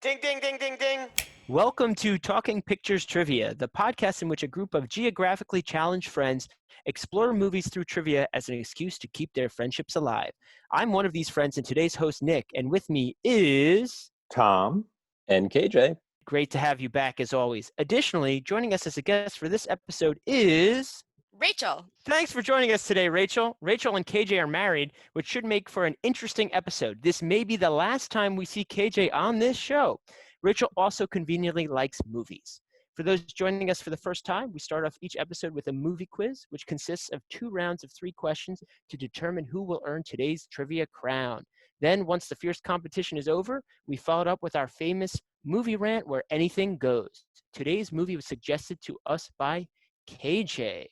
Ding, ding, ding, ding, ding. Welcome to Talking Pictures Trivia, the podcast in which a group of geographically challenged friends explore movies through trivia as an excuse to keep their friendships alive. I'm one of these friends and today's host, Nick, and with me is Tom and KJ. Great to have you back as always. Additionally, joining us as a guest for this episode is Rachel. Thanks for joining us today, Rachel. Rachel and KJ are married, which should make for an interesting episode. This may be the last time we see KJ on this show. Rachel also conveniently likes movies. For those joining us for the first time, we start off each episode with a movie quiz, which consists of 2 rounds of 3 questions to determine who will earn today's trivia crown. Then, once the fierce competition is over, we followed up with our famous movie rant where anything goes. Today's movie was suggested to us by KJ.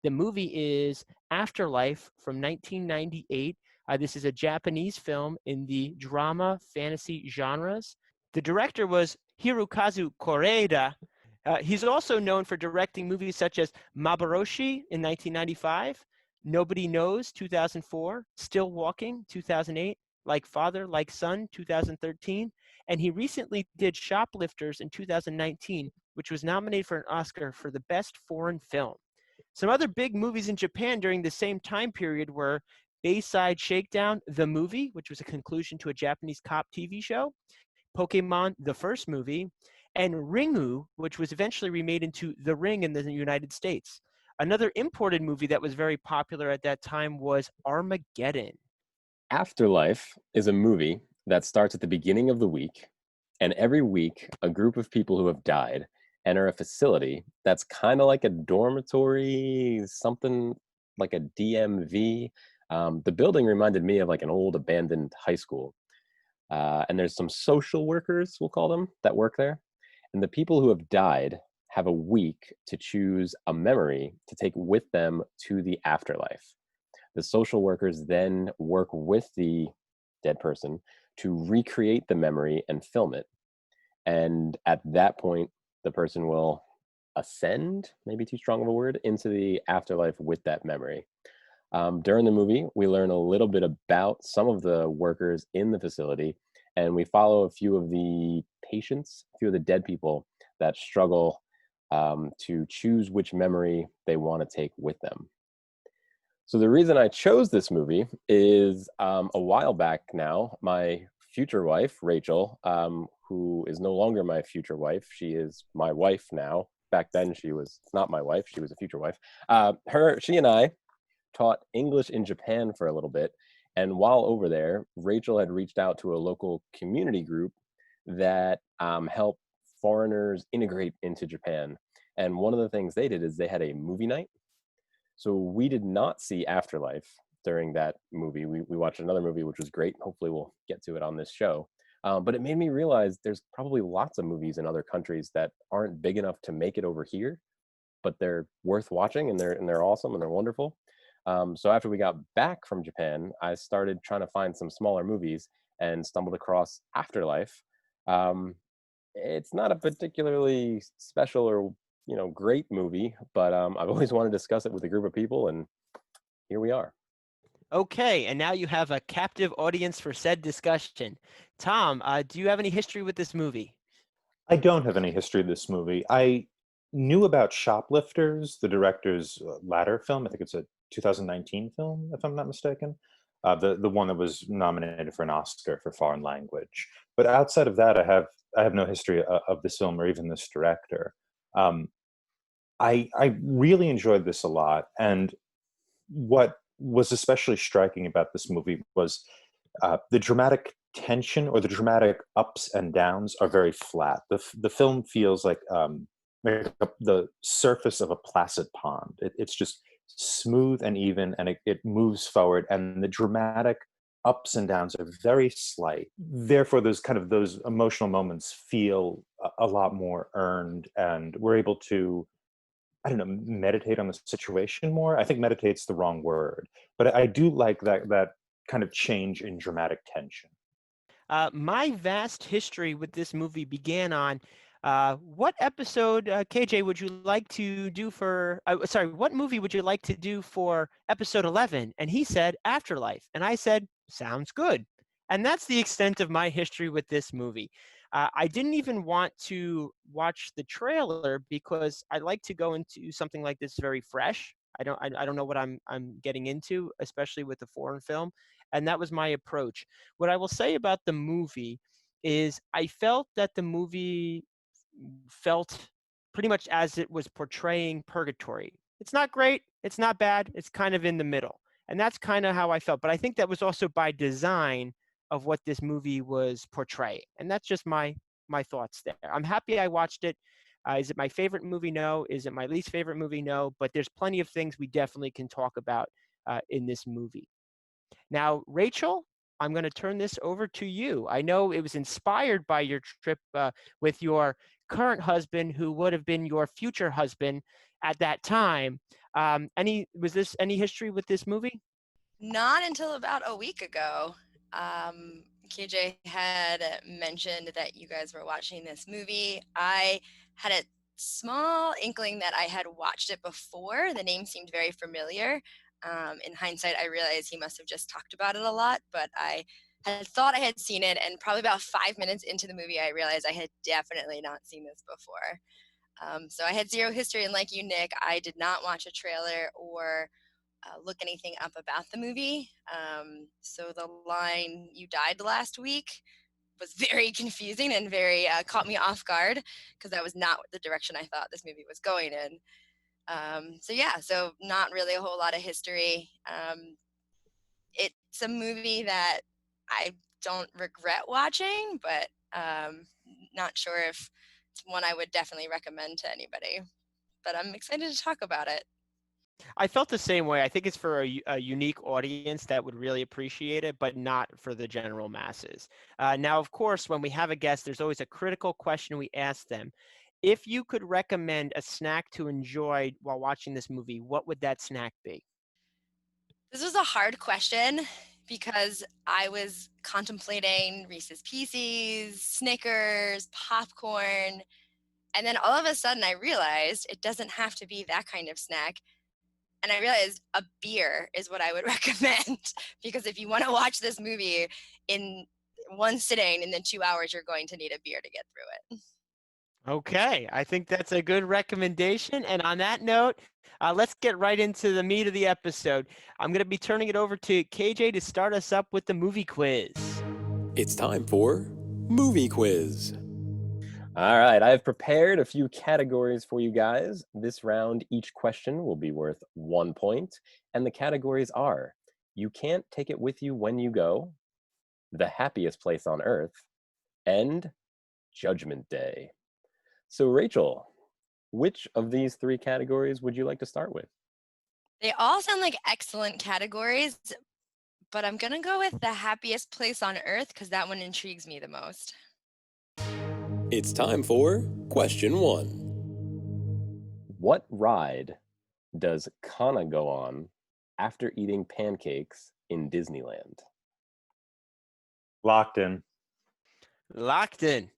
The movie is Afterlife from 1998. This is a Japanese film in the drama fantasy genres. The director was Hirokazu Koreeda. He's also known for directing movies such as Maboroshi in 1995, Nobody Knows 2004, Still Walking 2008, Like Father, Like Son 2013, and he recently did Shoplifters in 2019, which was nominated for an Oscar for the Best Foreign Film. Some other big movies in Japan during the same time period were Bayside Shakedown, the movie, which was a conclusion to a Japanese cop TV show, Pokemon, the first movie, and Ringu, which was eventually remade into The Ring in the United States. Another imported movie that was very popular at that time was Armageddon. Afterlife is a movie that starts at the beginning of the week, and every week a group of people who have died enter a facility that's kind of like a dormitory, something like a DMV. The building reminded me of like an old abandoned high school. And there's some social workers, we'll call them, that work there. And the people who have died have a week to choose a memory to take with them to the afterlife. The social workers then work with the dead person to recreate the memory and film it. And at that point, the person will ascend, maybe too strong of a word, into the afterlife with that memory. During the movie, we learn a little bit about some of the workers in the facility, and we follow a few of the patients, a few of the dead people that struggle to choose which memory they want to take with them. So the reason I chose this movie is a while back now, my future wife, Rachel, who is no longer my future wife, she is my wife now. Back then, she was not my wife, she was a future wife. She and I taught English in Japan for a little bit. And while over there, Rachel had reached out to a local community group that helped foreigners integrate into Japan. And one of the things they did is they had a movie night. So we did not see Afterlife during that movie. We watched another movie, which was great. Hopefully we'll get to it on this show. But it made me realize there's probably lots of movies in other countries that aren't big enough to make it over here, but they're worth watching and they're awesome and they're wonderful. So after we got back from Japan, I started trying to find some smaller movies and stumbled across Afterlife. It's not a particularly special or great movie, but I've always wanted to discuss it with a group of people, and here we are. Okay, and now you have a captive audience for said discussion. Tom, do you have any history with this movie? I don't have any history of this movie. I knew about Shoplifters, the director's latter film. I think it's a 2019 film, if I'm not mistaken. The one that was nominated for an Oscar for foreign language. But outside of that, I have no history of this film or even this director. I really enjoyed this a lot, and what was especially striking about this movie was the dramatic tension, or the dramatic ups and downs, are very flat. The film feels like the surface of a placid pond. It's just smooth and even, and it moves forward, and the dramatic ups and downs are very slight. Therefore, those emotional moments feel a lot more earned, and we're able to, I don't know, meditate on the situation more. I think meditate's the wrong word, but I do like that kind of change in dramatic tension. My vast history with this movie began on what episode, KJ, would you like to do for, what movie would you like to do for episode 11? And he said, Afterlife. And I said, sounds good. And that's the extent of my history with this movie. I didn't even want to watch the trailer because I like to go into something like this very fresh. I don't know what I'm getting into, especially with a foreign film, and that was my approach. What I will say about the movie is I felt that the movie felt pretty much as it was portraying purgatory. It's not great, it's not bad, it's kind of in the middle. And that's kind of how I felt. But I think that was also by design of what this movie was portraying. And that's just my thoughts there. I'm happy I watched it. Is it my favorite movie? No. Is it my least favorite movie? No. But there's plenty of things we definitely can talk about in this movie. Now, Rachel, I'm going to turn this over to you. I know it was inspired by your trip with your current husband, who would have been your future husband at that time. Was this any history with this movie? Not until about a week ago. KJ had mentioned that you guys were watching this movie. I had a small inkling that I had watched it before. The name seemed very familiar. In hindsight, I realized he must have just talked about it a lot, but I had thought I had seen it, and probably about 5 minutes into the movie, I realized I had definitely not seen this before. So I had zero history, and like you, Nick, I did not watch a trailer or look anything up about the movie. So the line "you died last week" was very confusing and very caught me off guard, because that was not the direction I thought this movie was going in. So not really a whole lot of history. It's a movie that I don't regret watching, but not sure if it's one I would definitely recommend to anybody. But I'm excited to talk about it. I felt the same way. I think it's for a unique audience that would really appreciate it, but not for the general masses. Now, of course, when we have a guest, there's always a critical question we ask them. If you could recommend a snack to enjoy while watching this movie, what would that snack be? This was a hard question because I was contemplating Reese's Pieces, Snickers, popcorn, and then all of a sudden I realized it doesn't have to be that kind of snack. And I realized a beer is what I would recommend, because if you want to watch this movie in one sitting and then 2 hours, you're going to need a beer to get through it. Okay, I think that's a good recommendation. And on that note, let's get right into the meat of the episode. I'm going to be turning it over to KJ to start us up with the movie quiz. It's time for Movie Quiz. All right, I've prepared a few categories for you guys. This round, each question will be worth 1 point, and the categories are: you can't take it with you when you go, the happiest place on earth, and Judgment Day. So, Rachel, which of these three categories would you like to start with? They all sound like excellent categories, but I'm going to go with the happiest place on earth because that one intrigues me the most. It's time for question 1. What ride does Kana go on after eating pancakes in Disneyland? Locked in. Locked in.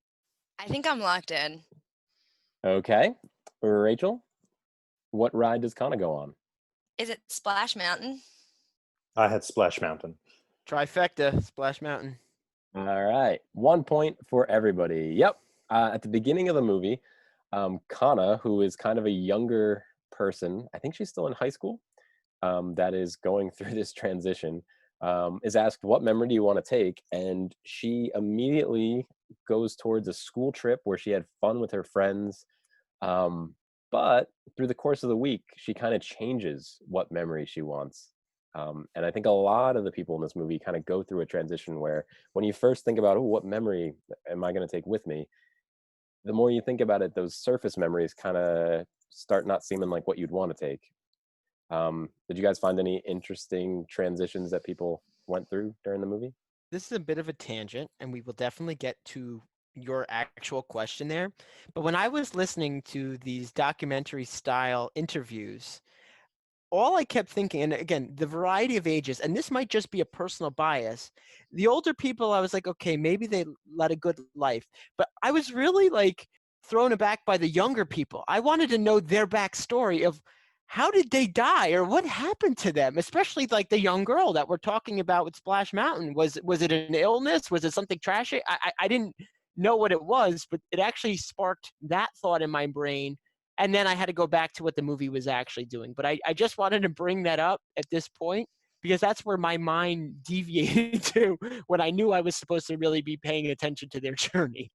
I think I'm locked in. Okay. Rachel, what ride does Kana go on? Is it Splash Mountain? I had Splash Mountain. Trifecta, Splash Mountain. All right. 1 point for everybody. Yep. At the beginning of the movie, Kana, who is kind of a younger person, I think she's still in high school, that is going through this transition, is asked, what memory do you want to take? And she immediately goes towards a school trip where she had fun with her friends. But through the course of the week, she kind of changes what memory she wants. And I think a lot of the people in this movie kind of go through a transition where when you first think about, oh, what memory am I going to take with me? The more you think about it, those surface memories kind of start not seeming like what you'd want to take. Did you guys find any interesting transitions that people went through during the movie? This is a bit of a tangent, and we will definitely get to your actual question there. But when I was listening to these documentary style interviews, all I kept thinking, and again, the variety of ages, and this might just be a personal bias, the older people, I was like, okay, maybe they led a good life. But I was really like thrown aback by the younger people. I wanted to know their backstory of how did they die or what happened to them, especially like the young girl that we're talking about with Splash Mountain. Was it an illness? Was it something trashy? I didn't know what it was, but it actually sparked that thought in my brain. And then I had to go back to what the movie was actually doing. But I just wanted to bring that up at this point because that's where my mind deviated to when I knew I was supposed to really be paying attention to their journey.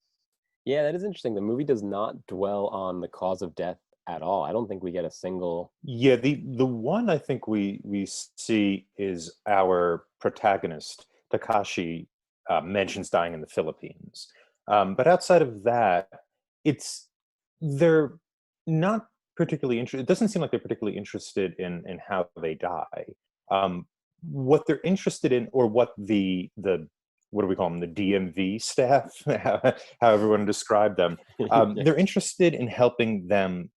Yeah, that is interesting. The movie does not dwell on the cause of death at all. I don't think we get a single. Yeah, the one I think we see is our protagonist Takashi mentions dying in the Philippines, but outside of that, it's they're not particularly interested. It doesn't seem like they're particularly interested in how they die. What they're interested in, or what the what do we call them, the DMV staff, how everyone described them, they're interested in helping them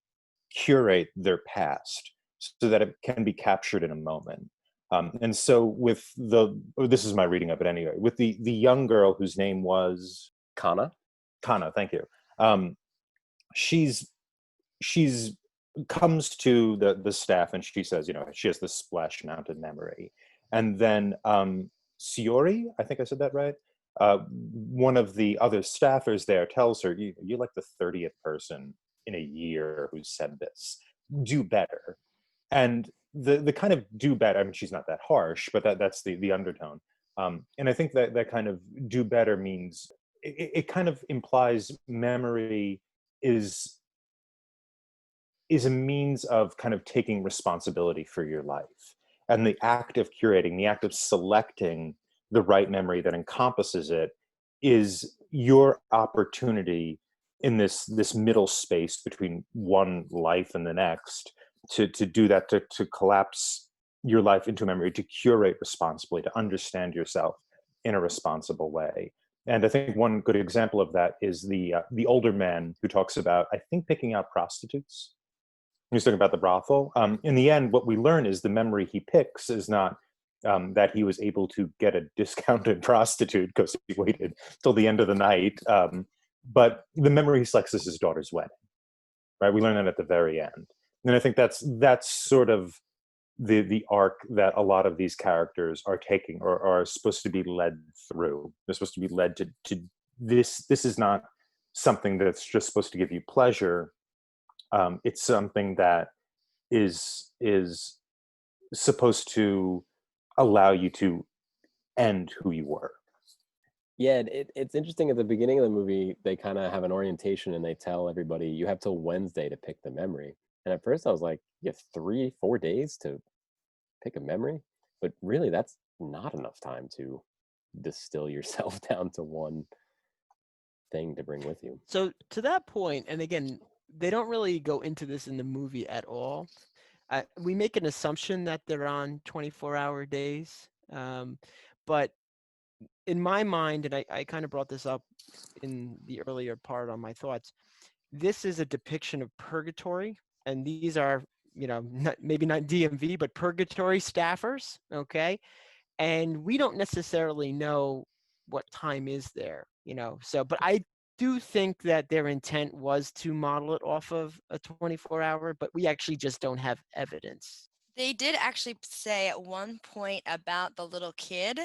curate their past so that it can be captured in a moment. And so with this is my reading of it anyway, with the young girl whose name was Kana? Kana, thank you. She's comes to the staff and she says, she has this splash mounted memory. And then Siori, I think I said that right, one of the other staffers there tells her, you're like the 30th person in a year who said this. Do better. And the kind of do better, I mean, she's not that harsh, but that's the undertone. And I think that kind of do better means it kind of implies memory is a means of kind of taking responsibility for your life. And the act of curating, the act of selecting the right memory that encompasses it is your opportunity in this middle space between one life and the next to do that, to collapse your life into memory, to curate responsibly, to understand yourself in a responsible way. And I think one good example of that is the older man who talks about, I think, picking out prostitutes. He's talking about the brothel. In the end, what we learn is the memory he picks is not that he was able to get a discounted prostitute because he waited till the end of the night, but the memory he selects is his daughter's wedding. Right? We learn that at the very end, and I think that's sort of the arc that a lot of these characters are taking, or are supposed to be led through. They're supposed to be led to this. This is not something that's just supposed to give you pleasure. It's something that is supposed to allow you to end who you were. Yeah, it's interesting. At the beginning of the movie, they kind of have an orientation and they tell everybody you have till Wednesday to pick the memory. And at first I was like, you have 3-4 days to pick a memory? But really, that's not enough time to distill yourself down to one thing to bring with you. So to that point, and again, they don't really go into this in the movie at all. We make an assumption that they're on 24-hour days, but in my mind, and I kind of brought this up in the earlier part on my thoughts, this is a depiction of purgatory, and these are, maybe not DMV, but purgatory staffers, okay? And we don't necessarily know what time is there, so, but I do think that their intent was to model it off of a 24-hour, but we actually just don't have evidence. They did actually say at one point about the little kid.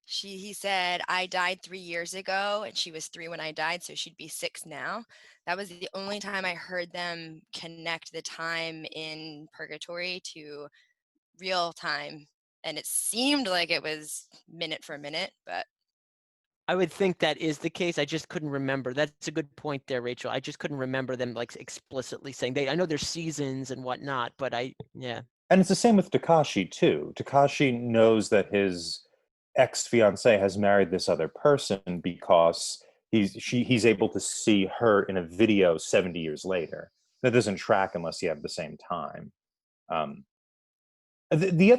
He said, I died 3 years ago, and she was 3 when I died, so she'd be 6 now. That was the only time I heard them connect the time in purgatory to real time, and it seemed like it was minute for minute, but I would think that is the case. I just couldn't remember. That's a good point there, Rachel. I just couldn't remember them like explicitly saying I know there's seasons and whatnot, but yeah. And it's the same with Takashi too. Takashi knows that his ex-fiance has married this other person because he's able to see her in a video 70 years later. That doesn't track unless you have the same time. The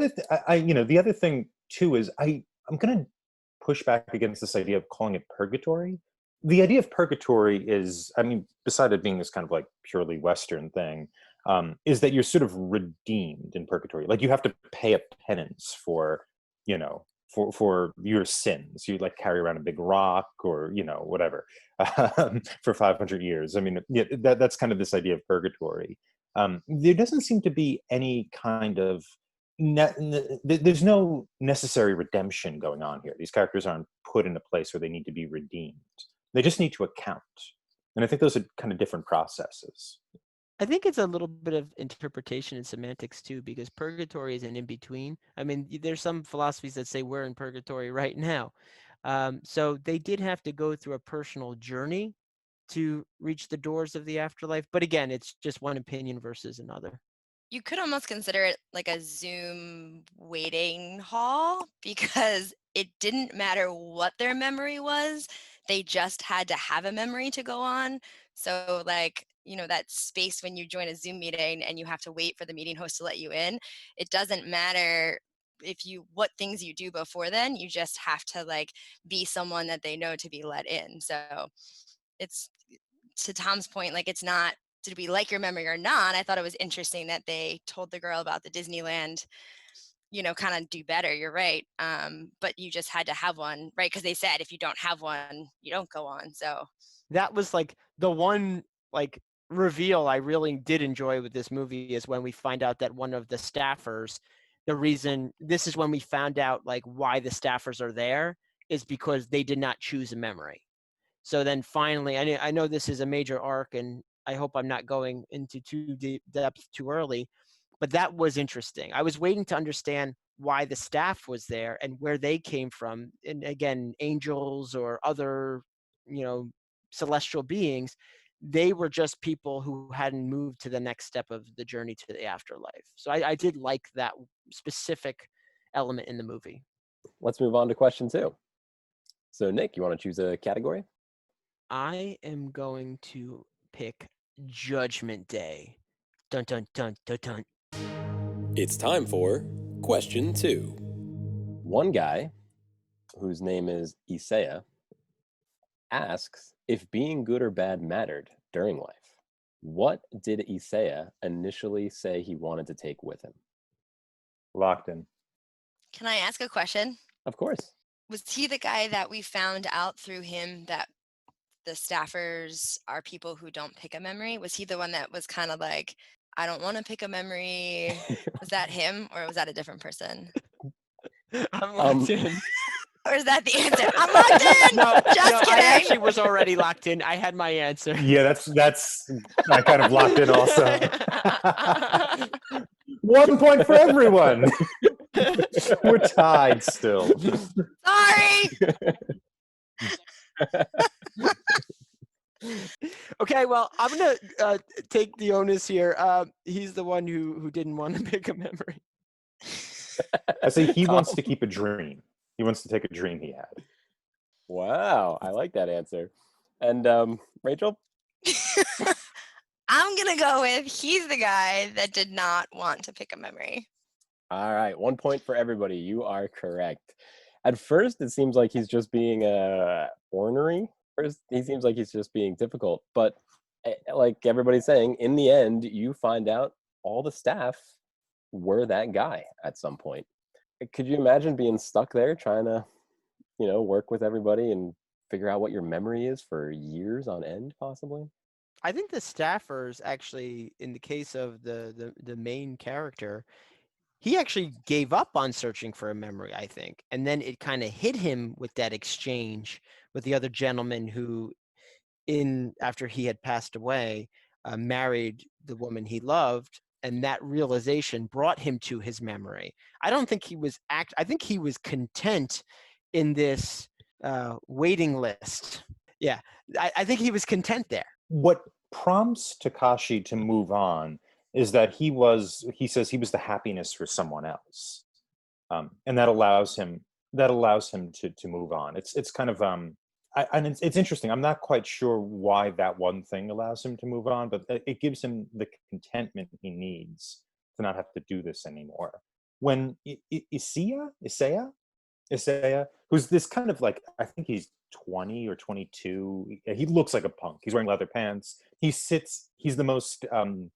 other thing too is I'm going to push back against this idea of calling it purgatory. The idea of purgatory is, I mean, beside it being this kind of like purely Western thing, is that you're sort of redeemed in purgatory. Like you have to pay a penance for your sins. You like carry around a big rock or, whatever, for 500 years. I mean, yeah, that's kind of this idea of purgatory. There doesn't seem to be any kind of, there's no necessary redemption going on here. These characters aren't put in a place where they need to be redeemed. They just need to account. And I think those are kind of different processes. I think it's a little bit of interpretation and semantics too, because purgatory is an in-between. I mean, there's some philosophies that say we're in purgatory right now. So they did have to go through a personal journey to reach the doors of the afterlife. But again, it's just one opinion versus another. You could almost consider it like a Zoom waiting hall, because it didn't matter what their memory was. They just had to have a memory to go on. So like, that space when you join a Zoom meeting and you have to wait for the meeting host to let you in, it doesn't matter what things you do before then. You just have to like be someone that they know to be let in. So it's, to Tom's point, like, it's not, did we like your memory or not? I thought it was interesting that they told the girl about the Disneyland, kind of do better. You're right. But you just had to have one, right? Because they said if you don't have one, you don't go on. So that was like the one like reveal I really did enjoy with this movie, is when we find out that one of the staffers, this is when we found out like why the staffers are there, is because they did not choose a memory. So then finally, I know this is a major arc, and I hope I'm not going into too deep depth too early, but that was interesting. I was waiting to understand why the staff was there and where they came from. And again, angels or other, celestial beings, they were just people who hadn't moved to the next step of the journey to the afterlife. So I did like that specific element in the movie. Let's move on to question 2. So Nick, you want to choose a category? I am going to pick Judgment Day. Dun dun dun dun dun. It's time for question 2. One guy, whose name is Isaiah, asks if being good or bad mattered during life. What did Isaiah initially say he wanted to take with him? Locked in. can I ask a question? Of course. Was he the guy that we found out through him that the staffers are people who don't pick a memory? Was he the one that was kind of like, I don't want to pick a memory? Was that him, or was that a different person? I'm locked in. Or is that the answer? I'm locked in. No, Just I kidding. actually was already locked in. I had my answer. Yeah, that's I kind of locked in also. 1 point for everyone. We're tied still. Sorry. Okay, well, I'm gonna take the onus here. He's the one who didn't want to pick a memory. I say he wants to keep a dream. He wants to take a dream he had. Wow, I like that answer. And Rachel? I'm going to go with he's the guy that did not want to pick a memory. All right, 1 point for everybody. You are correct. At first, it seems like he's just being ornery. First, he seems like he's just being difficult. But like everybody's saying, in the end, you find out all the staff were that guy at some point. Could you imagine being stuck there trying to, work with everybody and figure out what your memory is for years on end, possibly? I think the staffers actually, in the case of the main character, he actually gave up on searching for a memory, I think. And then it kind of hit him with that exchange with the other gentleman who, after he had passed away, married the woman he loved. And that realization brought him to his memory. I don't think he was I think he was content in this waiting list. Yeah, I think he was content there. What prompts Takashi to move on is that he says he was the happiness for someone else, and that allows him to move on. It's kind of and it's interesting. I'm not quite sure why that one thing allows him to move on, but it gives him the contentment he needs to not have to do this anymore. When Isaiah, who's this kind of like, I think he's 20 or 22. He looks like a punk. He's wearing leather pants. He's the most kind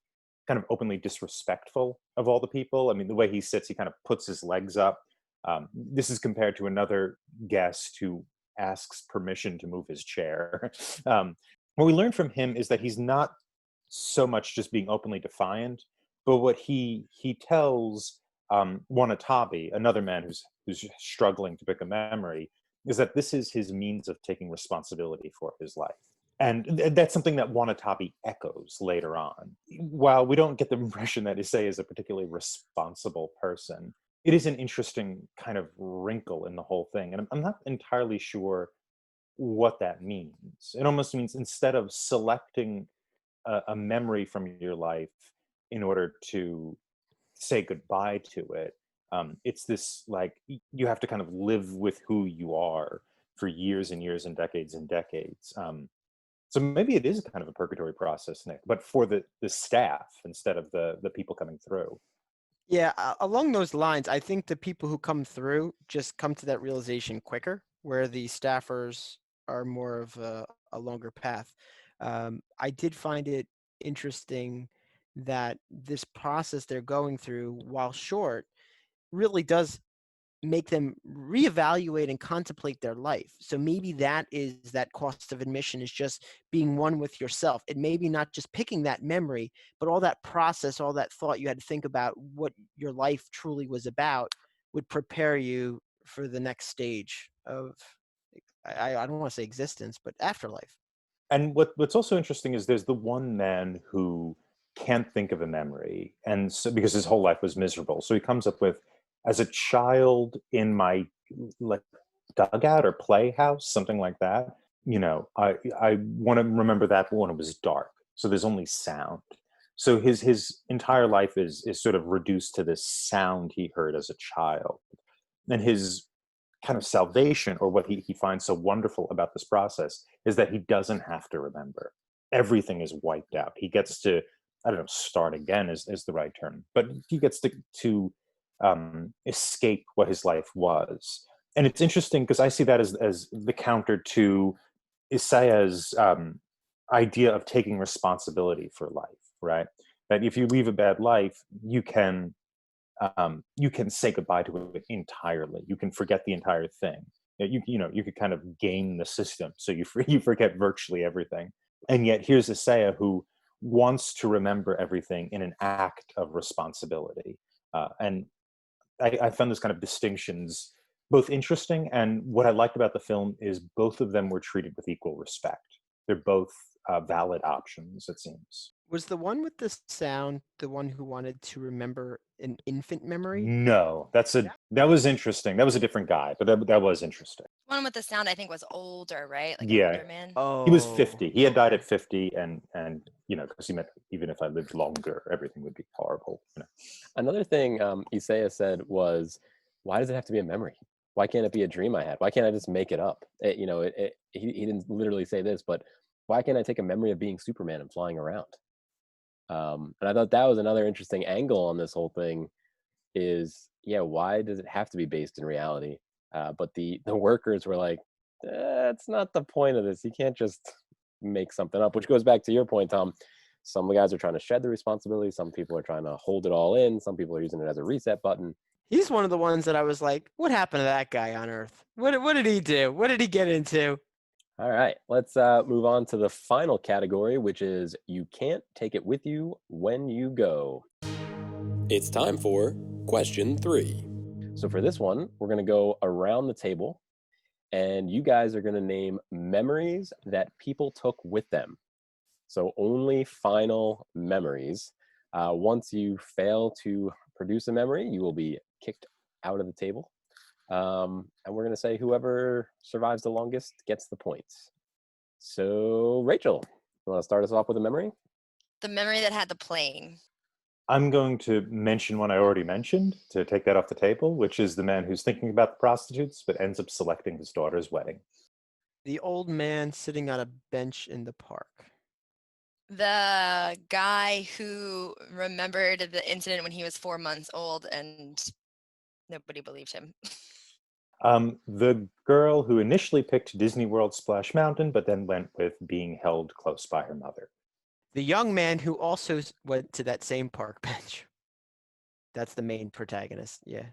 of openly disrespectful of all the people. I mean, the way he sits, he kind of puts his legs up. This is compared to another guest who asks permission to move his chair. What we learn from him is that he's not so much just being openly defiant, but what he tells Wanatabi, another man who's struggling to pick a memory, is that this is his means of taking responsibility for his life. And that's something that Wanatabi echoes later on. While we don't get the impression that Issei is a particularly responsible person, it is an interesting kind of wrinkle in the whole thing. And I'm not entirely sure what that means. It almost means instead of selecting a memory from your life in order to say goodbye to it, it's this like you have to kind of live with who you are for years and years and decades. So maybe it is kind of a purgatory process, Nick, but for the staff instead of the people coming through. Yeah, along those lines, I think the people who come through just come to that realization quicker, where the staffers are more of a longer path. I did find it interesting that this process they're going through, while short, really does make them reevaluate and contemplate their life. So maybe that is that cost of admission is just being one with yourself. It may be not just picking that memory, but all that process, all that thought you had to think about what your life truly was about would prepare you for the next stage of, I don't want to say existence, but afterlife. And what's also interesting is there's the one man who can't think of a memory, and so because his whole life was miserable, so he comes up with, as a child in my like dugout or playhouse, something like that. I want to remember that when it was dark, so there's only sound. So his entire life is sort of reduced to this sound he heard as a child, and his kind of salvation, or what he finds so wonderful about this process, is that he doesn't have to remember. Everything is wiped out. He gets to, I don't know, start again is the right term, but he gets to escape what his life was. And it's interesting because I see that as the counter to Isaya's idea of taking responsibility for life, right? That if you leave a bad life, you can say goodbye to it entirely. You can forget the entire thing. You could kind of game the system so you forget virtually everything. And yet here's Isaiah who wants to remember everything in an act of responsibility. And I found those kind of distinctions both interesting, and what I liked about the film is both of them were treated with equal respect. They're both valid options, it seems. Was the one with the sound the one who wanted to remember an infant memory? No, that was interesting. That was a different guy, but that was interesting. One with the sound, I think, was older, right? Like an Yeah, older man. he was Oh, 50. He had died okay. at 50, and because he meant even if I lived longer, everything would be horrible. Another thing Isaiah said was, why does it have to be a memory? Why can't it be a dream I had? Why can't I just make it up? He didn't literally say this, but why can't I take a memory of being Superman and flying around? And I thought that was another interesting angle on this whole thing is, yeah, why does it have to be based in reality? But the workers were like, that's not the point of this. You can't just make something up, which goes back to your point, Tom. Some of the guys are trying to shed the responsibility. Some people are trying to hold it all in. Some people are using it as a reset button. He's one of the ones that I was like, what happened to that guy on Earth? What did he do? What did he get into? All right, let's move on to the final category, which is you can't take it with you when you go. It's time for question 3. So for this one, we're going to go around the table, and you guys are going to name memories that people took with them. So only final memories. Once you fail to produce a memory, you will be kicked out of the table. And we're going to say whoever survives the longest gets the points. So, Rachel, you want to start us off with a memory? The memory that had the plane. I'm going to mention one I already mentioned to take that off the table, which is the man who's thinking about the prostitutes but ends up selecting his daughter's wedding. The old man sitting on a bench in the park. The guy who remembered the incident when he was 4 months old and nobody believed him. The girl who initially picked Disney World Splash Mountain, but then went with being held close by her mother. The young man who also went to that same park bench. That's the main protagonist, yeah.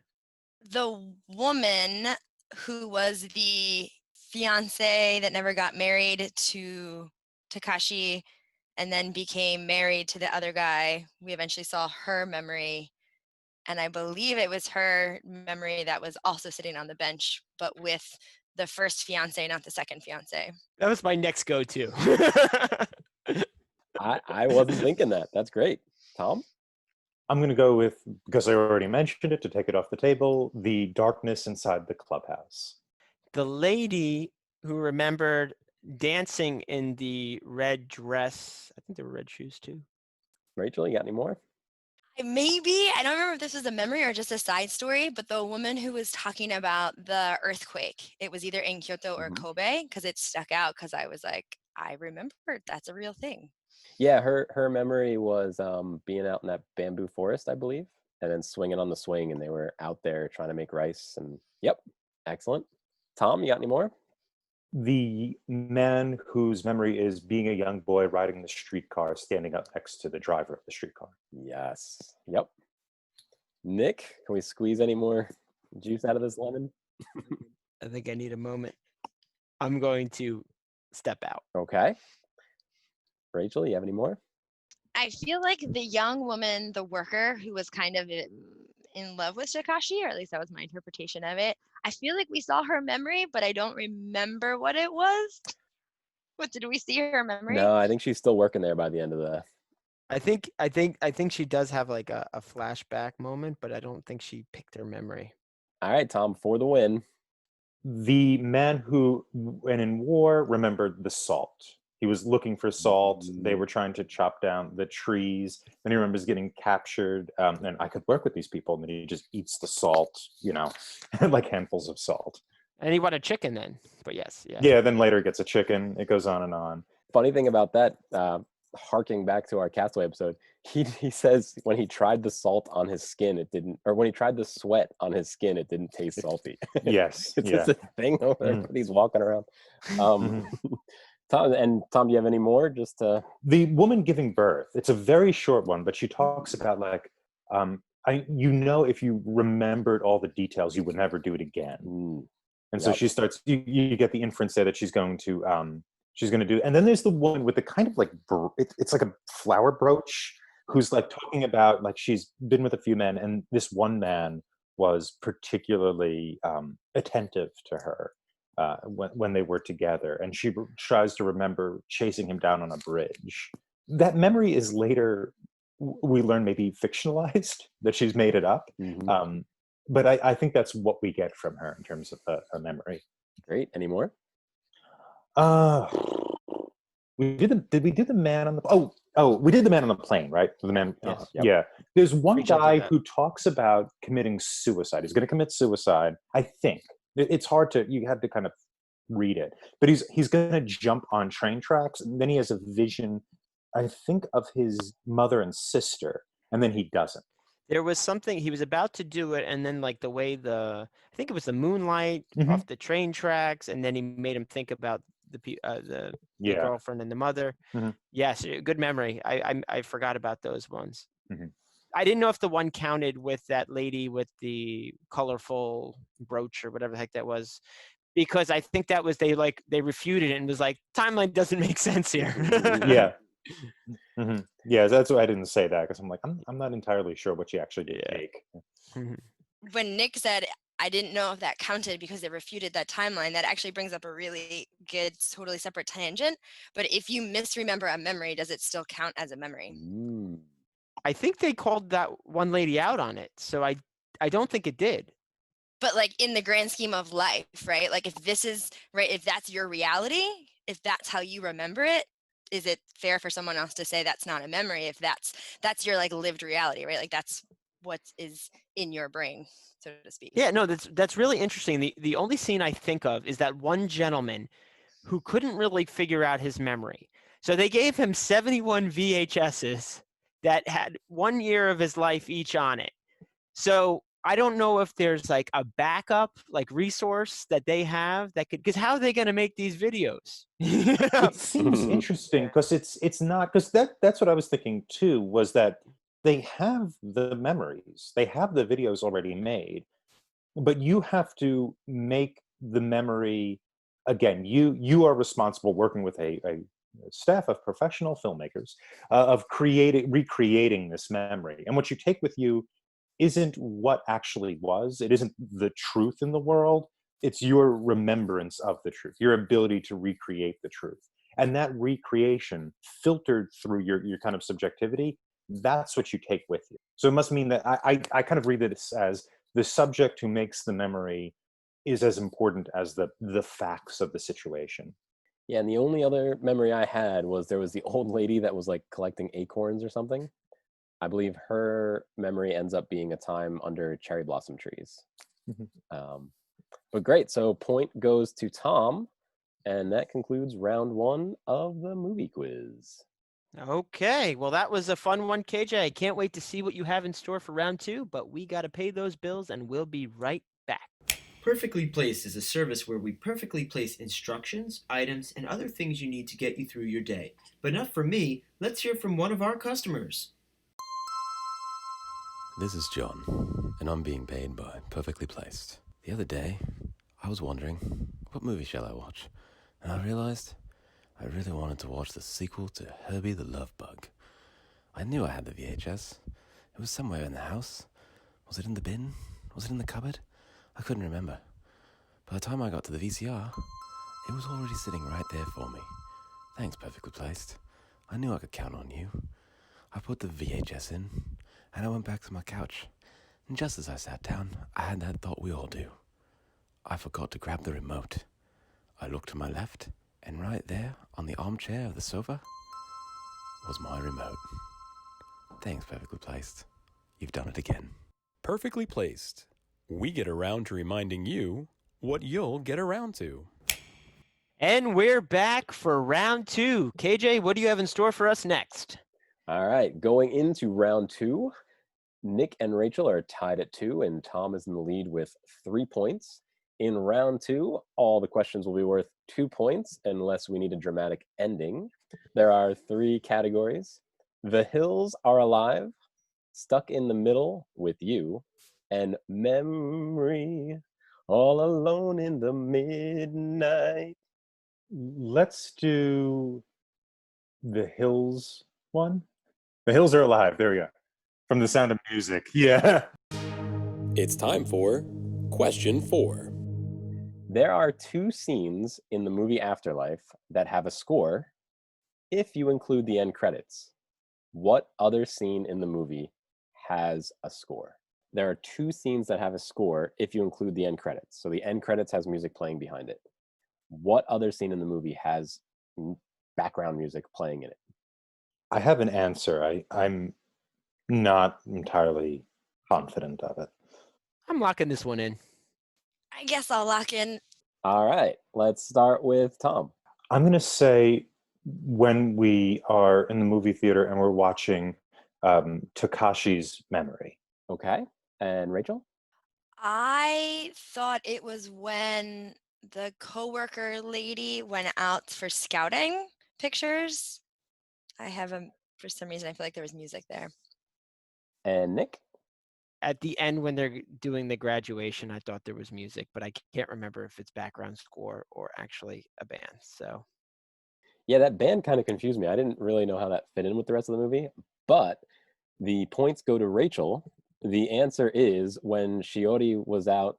The woman who was the fiance that never got married to Takashi and then became married to the other guy. We eventually saw her memory. And I believe it was her memory that was also sitting on the bench, but with the first fiance, not the second fiance. That was my next go-to. I wasn't thinking that. That's great. Tom? I'm going to go with, because I already mentioned it, to take it off the table, the darkness inside the clubhouse. The lady who remembered dancing in the red dress, I think there were red shoes too. Rachel, you got any more? Maybe, I don't remember if this was a memory or just a side story, but the woman who was talking about the earthquake, it was either in Kyoto or Kobe, because it stuck out, because I was like, I remember that's a real thing. Yeah, her memory was being out in that bamboo forest, I believe, and then swinging on the swing, and they were out there trying to make rice. And yep, excellent. Tom, you got any more? The man whose memory is being a young boy riding the streetcar, standing up next to the driver of the streetcar. Yes. Yep. Nick, can we squeeze any more juice out of this lemon? I think I need a moment. I'm going to step out. Okay. Rachel, you have any more? I feel like the young woman, the worker who was kind of in love with Shikashi, or at least that was my interpretation of it. I feel like we saw her memory, but I don't remember what it was. What, did we see her memory? No, I think she's still working there by the end of the. I think she does have like a flashback moment, but I don't think she picked her memory. All right, Tom, for the win. The man who, when in war, remembered the salt. He was looking for salt. They were trying to chop down the trees. Then he remembers getting captured. And I could work with these people. And then he just eats the salt, like handfuls of salt. And he wanted chicken then, but yes. Yeah. Yeah, then later gets a chicken. It goes on and on. Funny thing about that, harking back to our Castaway episode, he says when he tried the salt on his skin, it didn't, or when he tried the sweat on his skin, it didn't taste salty. Yes. It's just a thing over there. He's walking around. Tom, do you have any more? Just the woman giving birth. It's a very short one, but she talks about like, if you remembered all the details, you would never do it again. And so she starts. You get the inference there that she's going to do. And then there's the woman with the kind of like it's like a flower brooch, who's like talking about like she's been with a few men, and this one man was particularly attentive to her. When they were together, and she tries to remember chasing him down on a bridge. That memory is later, we learn, maybe fictionalized, that she's made it up. But I think that's what we get from her in terms of a memory. Great. Any more? Did we do the man on the? Oh, we did the man on the plane, right? The man. Yes. Yeah. There's one Rachel guy who talks about committing suicide. He's going to commit suicide, I think. It's hard to, you have to kind of read it, but he's going to jump on train tracks, and then he has a vision, I think, of his mother and sister, and then he doesn't. There was something, he was about to do it, and then like the way I think it was the moonlight off the train tracks, and then he made him think about the girlfriend and the mother. Yes, good memory. I forgot about those ones. I didn't know if the one counted with that lady with the colorful brooch or whatever the heck that was, because I think that was they refuted it and was like, timeline doesn't make sense here. Yeah. Yeah, that's why I didn't say that, because I'm like, I'm not entirely sure what you actually did take. When Nick said, I didn't know if that counted because they refuted that timeline, that actually brings up a really good, totally separate tangent. But if you misremember a memory, does it still count as a memory? I think they called that one lady out on it, so I don't think it did. But like in the grand scheme of life, right? Like if this is right, if that's your reality, if that's how you remember it, is it fair for someone else to say that's not a memory if that's your like lived reality, right? Like that's what is in your brain, so to speak. Yeah, no, that's really interesting. The only scene I think of is that one gentleman who couldn't really figure out his memory. So they gave him 71 VHSs that had 1 year of his life each on it. So I don't know if there's like a backup like resource that they have that could, because how are they going to make these videos? It seems interesting because it's not, because that's what I was thinking too, was that they have the memories, they have the videos already made, but you have to make the memory again. You are responsible, working with a staff of professional filmmakers, of recreating this memory, and what you take with you isn't what actually was. It isn't the truth in the world. it's your remembrance of the truth, your ability to recreate the truth. And that recreation filtered through your kind of subjectivity, that's what you take with you. So it must mean that I kind of read this as the subject who makes the memory is as important as the facts of the situation. Yeah, and the only other memory I had was there was the old lady that was like collecting acorns or something. I believe her memory ends up being a time under cherry blossom trees. But great, so point goes to Tom, and that concludes round 1 of the movie quiz. Okay, well, that was a fun one, KJ. I can't wait to see what you have in store for round 2, but we got to pay those bills, and we'll be right back. Perfectly Placed is a service where we perfectly place instructions, items, and other things you need to get you through your day. But enough from me, let's hear from one of our customers. This is John, and I'm being paid by Perfectly Placed. The other day, I was wondering, what movie shall I watch? And I realized I really wanted to watch the sequel to Herbie the Love Bug. I knew I had the VHS. It was somewhere in the house. Was it in the bin? Was it in the cupboard? I couldn't remember. By the time I got to the VCR, it was already sitting right there for me. Thanks, Perfectly Placed. I knew I could count on you. I put the VHS in, and I went back to my couch. And just as I sat down, I had that thought we all do. I forgot to grab the remote. I looked to my left, and right there, on the armchair of the sofa, was my remote. Thanks, Perfectly Placed. You've done it again. Perfectly Placed. We get around to reminding you what you'll get around to. And we're back for round 2. KJ, what do you have in store for us next? All right, going into round 2, Nick and Rachel are tied at 2, and Tom is in the lead with 3 points. In round 2, all the questions will be worth 2 points unless we need a dramatic ending. There are 3 categories. The Hills Are Alive, Stuck in the Middle with You, and Memory, All Alone in the Midnight. Let's do the Hills one. The Hills Are Alive. There we go. From The Sound of Music. Yeah. It's time for question 4. There are 2 scenes in the movie Afterlife that have a score if you include the end credits. What other scene in the movie has a score? There are 2 scenes that have a score if you include the end credits. So the end credits has music playing behind it. What other scene in the movie has background music playing in it? I have an answer. I'm not entirely confident of it. I'm locking this one in. I guess I'll lock in. All right, let's start with Tom. I'm going to say when we are in the movie theater and we're watching Takashi's Memory. Okay, and Rachel? I thought it was when the coworker lady went out for scouting pictures. For some reason, I feel like there was music there. And Nick? At the end, when they're doing the graduation, I thought there was music, but I can't remember if it's background score or actually a band. So, yeah, that band kind of confused me. I didn't really know how that fit in with the rest of the movie, but the points go to Rachel. The answer is when Shiori was out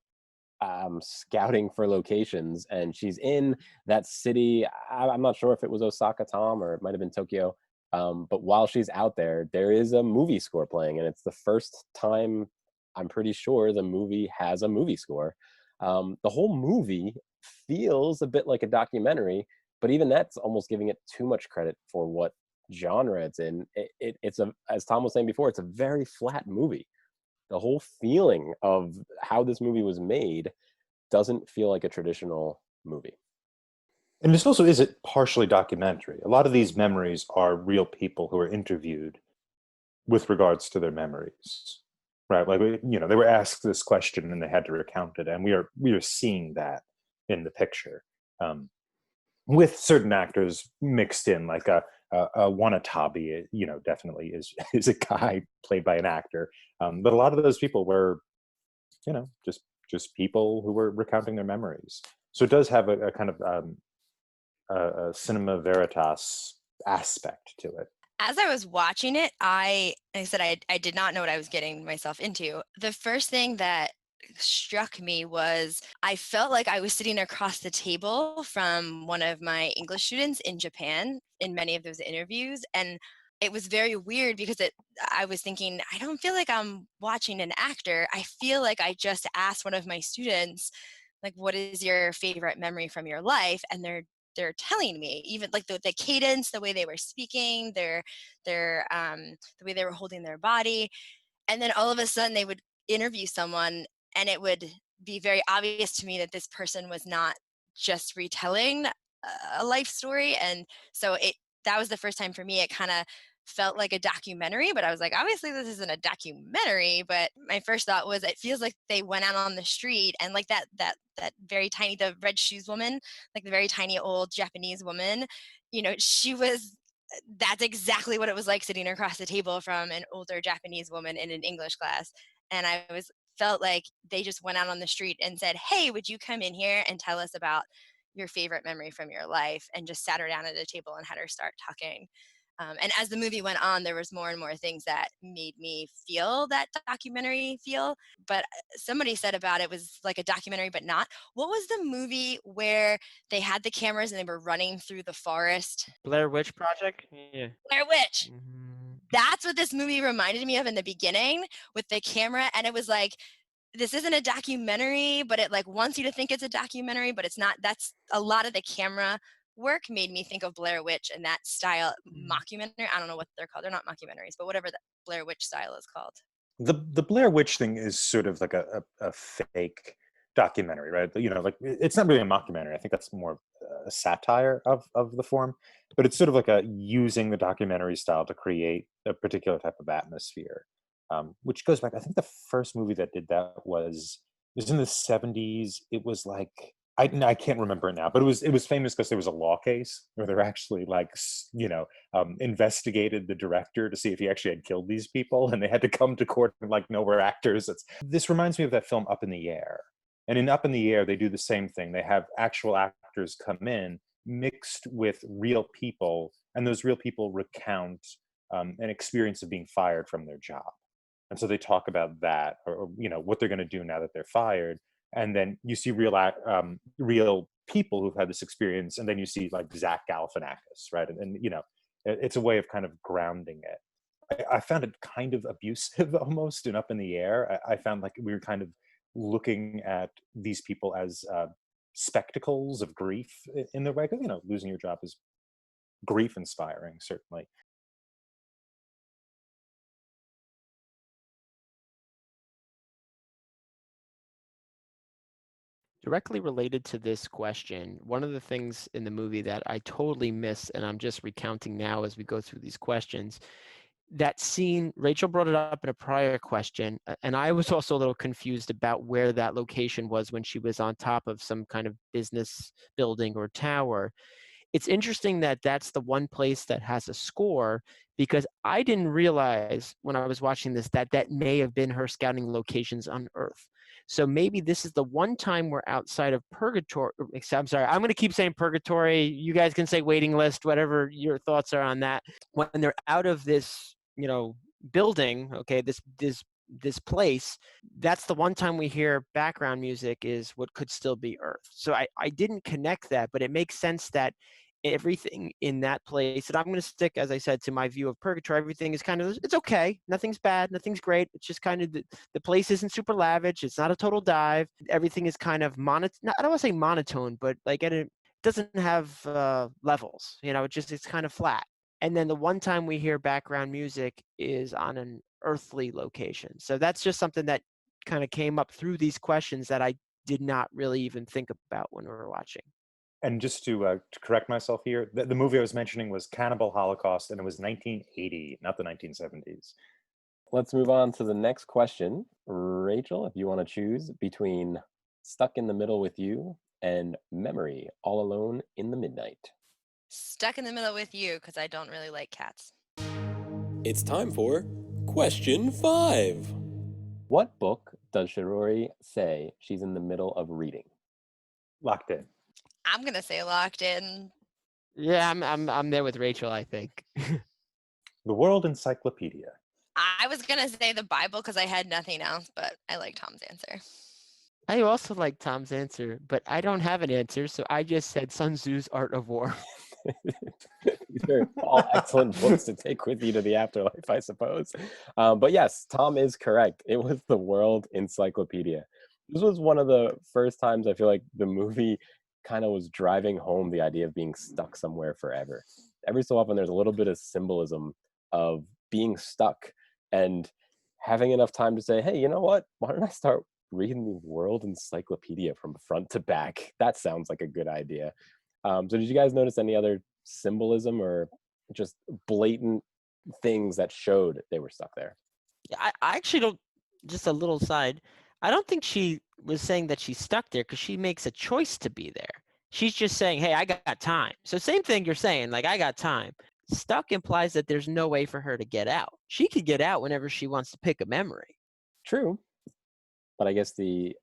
scouting for locations, and she's in that city. I'm not sure if it was Osaka, Tom, or it might have been Tokyo. But while she's out there, there is a movie score playing, and it's the first time I'm pretty sure the movie has a movie score. The whole movie feels a bit like a documentary, but even that's almost giving it too much credit for what genre it's in. It's as Tom was saying before, it's a very flat movie. The whole feeling of how this movie was made doesn't feel like a traditional movie. And this also is it partially documentary. A lot of these memories are real people who are interviewed with regards to their memories, right? Like, they were asked this question and they had to recount it, and we are seeing that in the picture, with certain actors mixed in, like a Wanatabe, definitely is a guy played by an actor, but a lot of those people were, just people who were recounting their memories. So it does have a kind of a cinema veritas aspect to it. As I was watching it, like I said, I did not know what I was getting myself into. The first thing that struck me was I felt like I was sitting across the table from one of my English students in Japan in many of those interviews. And it was very weird because I was thinking, I don't feel like I'm watching an actor. I feel like I just asked one of my students, like, what is your favorite memory from your life? And they're telling me, even like the cadence, the way they were speaking, their the way they were holding their body. And then all of a sudden they would interview someone, and it would be very obvious to me that this person was not just retelling a life story. And so that was the first time for me it kind of felt like a documentary, but I was like, obviously this isn't a documentary. But my first thought was, it feels like they went out on the street, and like that very tiny, the red shoes woman, like the very tiny old Japanese woman, she was, that's exactly what it was like sitting across the table from an older Japanese woman in an English class. And I felt like they just went out on the street and said, hey, would you come in here and tell us about your favorite memory from your life? And just sat her down at a table and had her start talking. And as the movie went on, there was more and more things that made me feel that documentary feel. But somebody said about it was like a documentary, but not. What was the movie where they had the cameras and they were running through the forest? Blair Witch Project? Yeah. Blair Witch. Mhm. That's what this movie reminded me of in the beginning with the camera. And it was like, this isn't a documentary, but it like wants you to think it's a documentary, but it's not. That's a lot of the camera work made me think of Blair Witch and that style mockumentary. I don't know what they're called. They're not mockumentaries, but whatever the Blair Witch style is called. The Blair Witch thing is sort of like a fake documentary, right? Like it's not really a mockumentary. I think that's more a satire of the form, but it's sort of like a using the documentary style to create a particular type of atmosphere, which goes back. I think the first movie that did that was in the 70s. It was like I can't remember it now, but it was famous because there was a law case where they're actually like investigated the director to see if he actually had killed these people, and they had to come to court and like, no, we're actors. This reminds me of that film Up in the Air, and in Up in the Air they do the same thing. They have actual actors come in mixed with real people, and those real people recount an experience of being fired from their job, and so they talk about that, or what they're going to do now that they're fired. And then you see real people who've had this experience, and then you see like Zach Galifianakis, right? And it's a way of kind of grounding it. I found it kind of abusive almost in Up in the Air. I found like we were kind of looking at these people as spectacles of grief in the way. Losing your job is grief inspiring, certainly. Directly related to this question, one of the things in the movie that I totally missed, and I'm just recounting now as we go through these questions, that scene, Rachel brought it up in a prior question, and I was also a little confused about where that location was when she was on top of some kind of business building or tower. It's interesting that that's the one place that has a score, because I didn't realize when I was watching this that that may have been her scouting locations on Earth. So maybe this is the one time we're outside of purgatory. I'm sorry, I'm going to keep saying purgatory. You guys can say waiting list, whatever your thoughts are on that. When they're out of this, building, okay, this place, that's the one time we hear background music is what could still be Earth. So I didn't connect that, but it makes sense that everything in that place, and I'm going to stick, as I said, to my view of purgatory. Everything is kind of, it's okay. Nothing's bad. Nothing's great. It's just kind of, the place isn't super lavish. It's not a total dive. Everything is kind of I don't want to say monotone, but like it doesn't have levels. It's kind of flat. And then the one time we hear background music is on an earthly location. So that's just something that kind of came up through these questions that I did not really even think about when we were watching. And just to correct myself here, the movie I was mentioning was Cannibal Holocaust, and it was 1980, not the 1970s. Let's move on to the next question. Rachel, if you want to choose between Stuck in the Middle with You and Memory, All Alone in the Midnight. Stuck in the Middle with You, because I don't really like cats. It's time for question 5. What book does Shirori say she's in the middle of reading? Locked In. I'm going to say Locked In. Yeah, I'm there with Rachel, I think. The World Encyclopedia. I was going to say the Bible because I had nothing else, but I like Tom's answer. I also like Tom's answer, but I don't have an answer, so I just said Sun Tzu's Art of War. These are all excellent books to take with you to the afterlife, I suppose. But yes, Tom is correct. It was the World Encyclopedia. This was one of the first times I feel like the movie kind of was driving home the idea of being stuck somewhere forever. Every so often, there's a little bit of symbolism of being stuck and having enough time to say, hey, you know what? Why don't I start reading the World Encyclopedia from front to back? That sounds like a good idea. So did you guys notice any other symbolism or just blatant things that showed they were stuck there? I actually don't, just a little side, I don't think she was saying that she's stuck there because she makes a choice to be there. She's just saying, hey, I got time. So same thing you're saying, like, I got time. Stuck implies that there's no way for her to get out. She could get out whenever she wants to pick a memory. True, but I guess the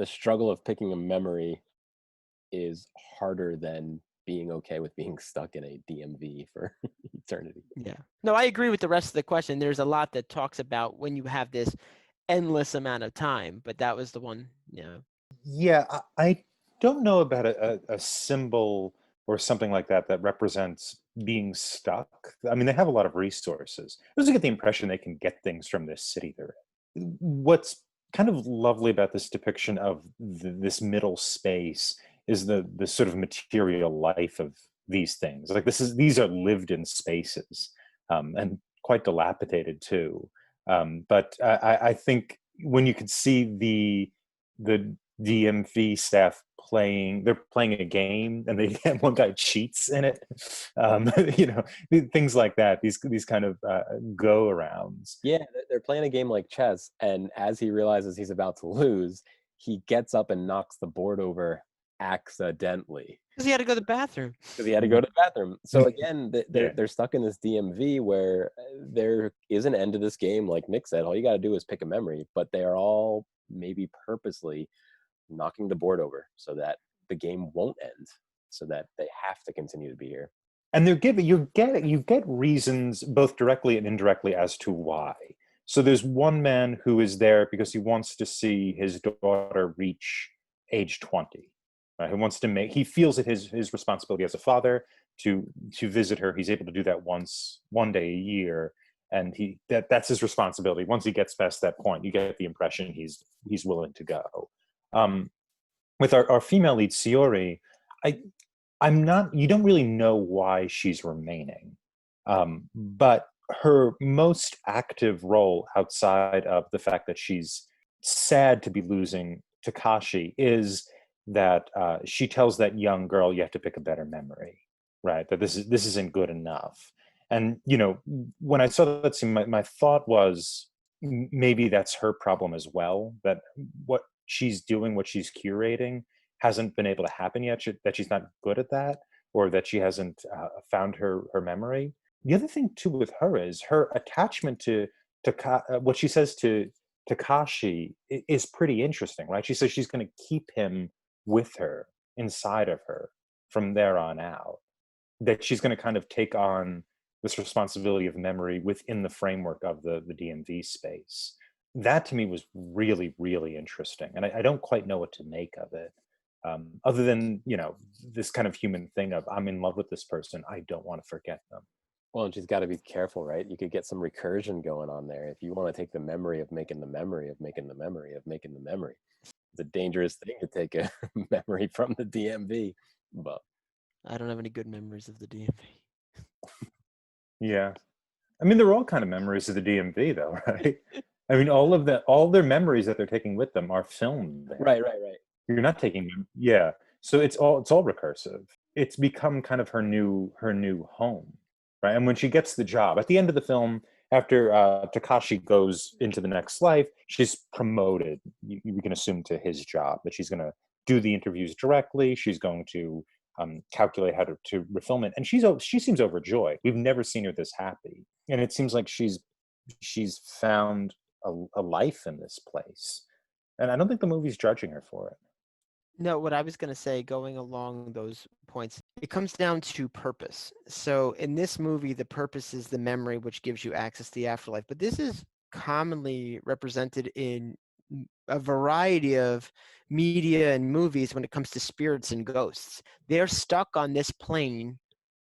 struggle of picking a memory is harder than being okay with being stuck in a DMV for eternity. Yeah. No, I agree with the rest of the question. There's a lot that talks about when you have this endless amount of time, but that was the one, Yeah, I don't know about a symbol or something like that that represents being stuck. I mean, they have a lot of resources. I also get the impression they can get things from this city they're in. What's kind of lovely about this depiction of this middle space is the sort of material life of these things. Like these are lived in spaces, and quite dilapidated too. But I think when you could see the DMV staff they're playing a game and they and one guy cheats in it, you know, things like that, these kind of go arounds. Yeah, they're playing a game like chess, and as he realizes he's about to lose, he gets up and knocks the board over accidentally because he had to go to the bathroom. because he had to go to the bathroom. So again, Yeah. they're stuck in this DMV where there is an end to this game. Like Nick said, all you got to do is pick a memory, but they are all maybe purposely knocking the board over so that the game won't end, so that they have to continue to be here. And they're giving you get reasons both directly and indirectly as to why. So there's one man who is there because he wants to see his daughter reach age 20. Right? He feels it his responsibility as a father to visit her. He's able to do that one day a year, and that's his responsibility. Once he gets past that point, you get the impression he's willing to go. With our female lead Sayori, I'm not. You don't really know why she's remaining, but her most active role outside of the fact that she's sad to be losing Takashi is that she tells that young girl, "You have to pick a better memory, right? That this isn't good enough." And when I saw that scene, my thought was maybe that's her problem as well. That what she's doing, what she's curating, hasn't been able to happen yet. That she's not good at that, or that she hasn't found her memory. The other thing too with her is her attachment to what she says to Takashi is pretty interesting, right? She says she's going to keep him with her, inside of her, from there on out. That she's going to kind of take on this responsibility of memory within the framework of the DMV space. That to me was really, really interesting, and I don't quite know what to make of it. Other than this kind of human thing of I'm in love with this person, I don't want to forget them. Well, and she's got to be careful, right? You could get some recursion going on there if you want to take the memory of making the memory of making the memory of making the memory. It's a dangerous thing to take a memory from the DMV, but I don't have any good memories of the DMV. Yeah, I mean they're all kind of memories of the DMV, though, right? I mean all their memories that they're taking with them are filmed there. Right. You're not taking them. Yeah, so it's all recursive. It's become kind of her new home, right? And when she gets the job at the end of the film, after Takashi goes into the next life, she's promoted. You can assume to his job that she's going to do the interviews directly. She's going to calculate how to refilm it, and she seems overjoyed. We've never seen her this happy, and it seems like she's found a life in this place, and I don't think the movie's judging her for it. No, what I was going to say, going along those points, it comes down to purpose. So in this movie, the purpose is the memory, which gives you access to the afterlife. But this is commonly represented in a variety of media and movies when it comes to spirits and ghosts. They're stuck on this plane.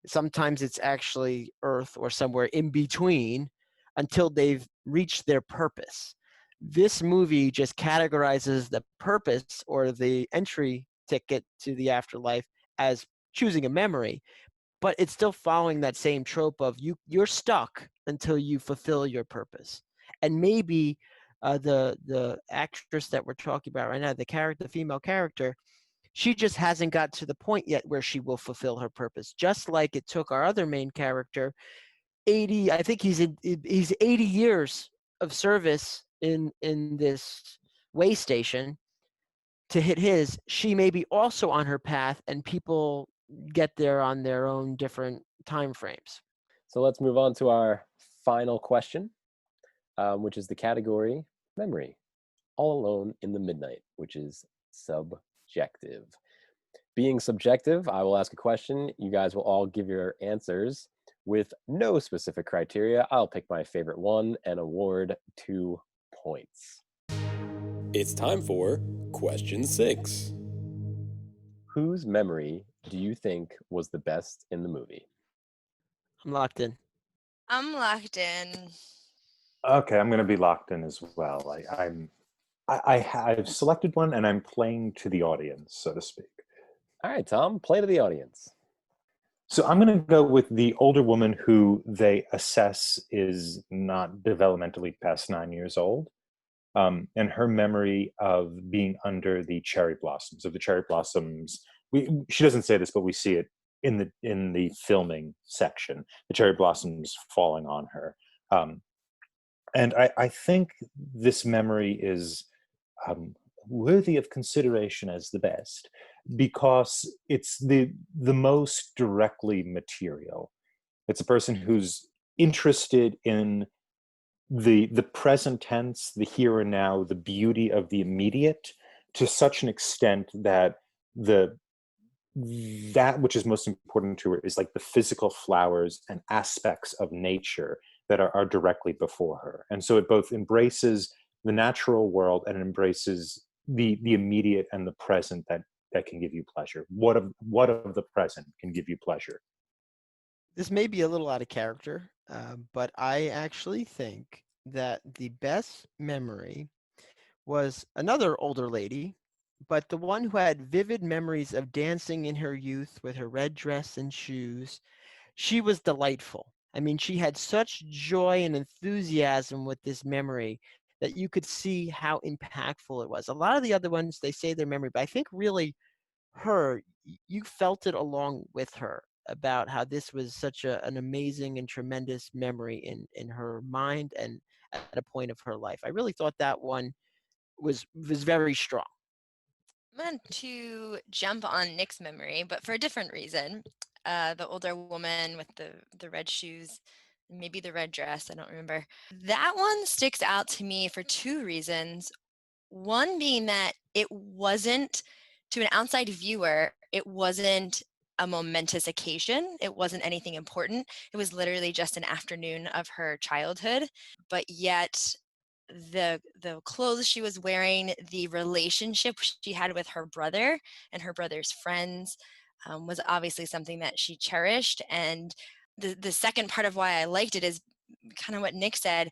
Sometimes it's actually Earth or somewhere in between until they've reached their purpose. This movie just categorizes the purpose or the entry ticket to the afterlife as choosing a memory, but it's still following that same trope of you're stuck until you fulfill your purpose. And maybe the actress that we're talking about right now, the female character, she just hasn't got to the point yet where she will fulfill her purpose. Just like it took our other main character 80, I think he's 80 years of service in this way station to hit his. She may be also on her path, and people get there on their own different time frames. So let's move on to our final question, which is the category memory. All Alone in the Midnight, which is subjective. Being subjective, I will ask a question. You guys will all give your answers with no specific criteria. I'll pick my favorite one and award 2 points. It's time for question 6. Whose memory do you think was the best in the movie? I'm locked in. I'm locked in. Okay, I'm going to be locked in as well. I've selected one, and I'm playing to the audience, so to speak. All right, Tom, play to the audience. So I'm going to go with the older woman who they assess is not developmentally past 9 years old, and her memory of being under the cherry blossoms. Of the cherry blossoms, she doesn't say this, but we see it in the filming section. The cherry blossoms falling on her, and I think this memory is worthy of consideration as the best, because it's the most directly material. It's a person who's interested in the present tense, the here and now, the beauty of the immediate, to such an extent that that which is most important to her is like the physical flowers and aspects of nature that are directly before her. And so it both embraces the natural world and it embraces the immediate and the present that can give you pleasure. What of the present can give you pleasure? This may be a little out of character, but I actually think that the best memory was another older lady, but the one who had vivid memories of dancing in her youth with her red dress and shoes. She was delightful. I mean, she had such joy and enthusiasm with this memory that you could see how impactful it was. A lot of the other ones, they say their memory, but I think really her, you felt it along with her about how this was such an amazing and tremendous memory in her mind and at a point of her life. I really thought that one was very strong. I'm going to jump on Nick's memory, but for a different reason. The older woman with the red shoes, maybe the red dress, I don't remember. That one sticks out to me for 2 reasons. One being that it wasn't, to an outside viewer, it wasn't a momentous occasion. It wasn't anything important. It was literally just an afternoon of her childhood, but yet the clothes she was wearing, the relationship she had with her brother and her brother's friends, was obviously something that she cherished. And the second part of why I liked it is kind of what Nick said.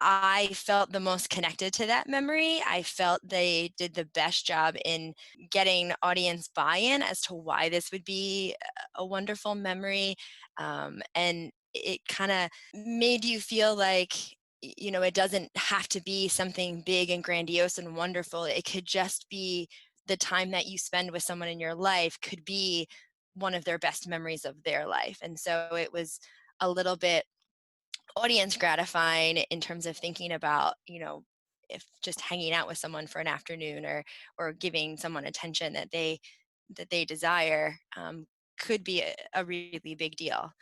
I felt the most connected to that memory. I felt they did the best job in getting audience buy-in as to why this would be a wonderful memory. And it kind of made you feel like, it doesn't have to be something big and grandiose and wonderful. It could just be the time that you spend with someone in your life could be one of their best memories of their life. And so it was a little bit audience gratifying in terms of thinking about, if just hanging out with someone for an afternoon or giving someone attention that they desire, could be a really big deal.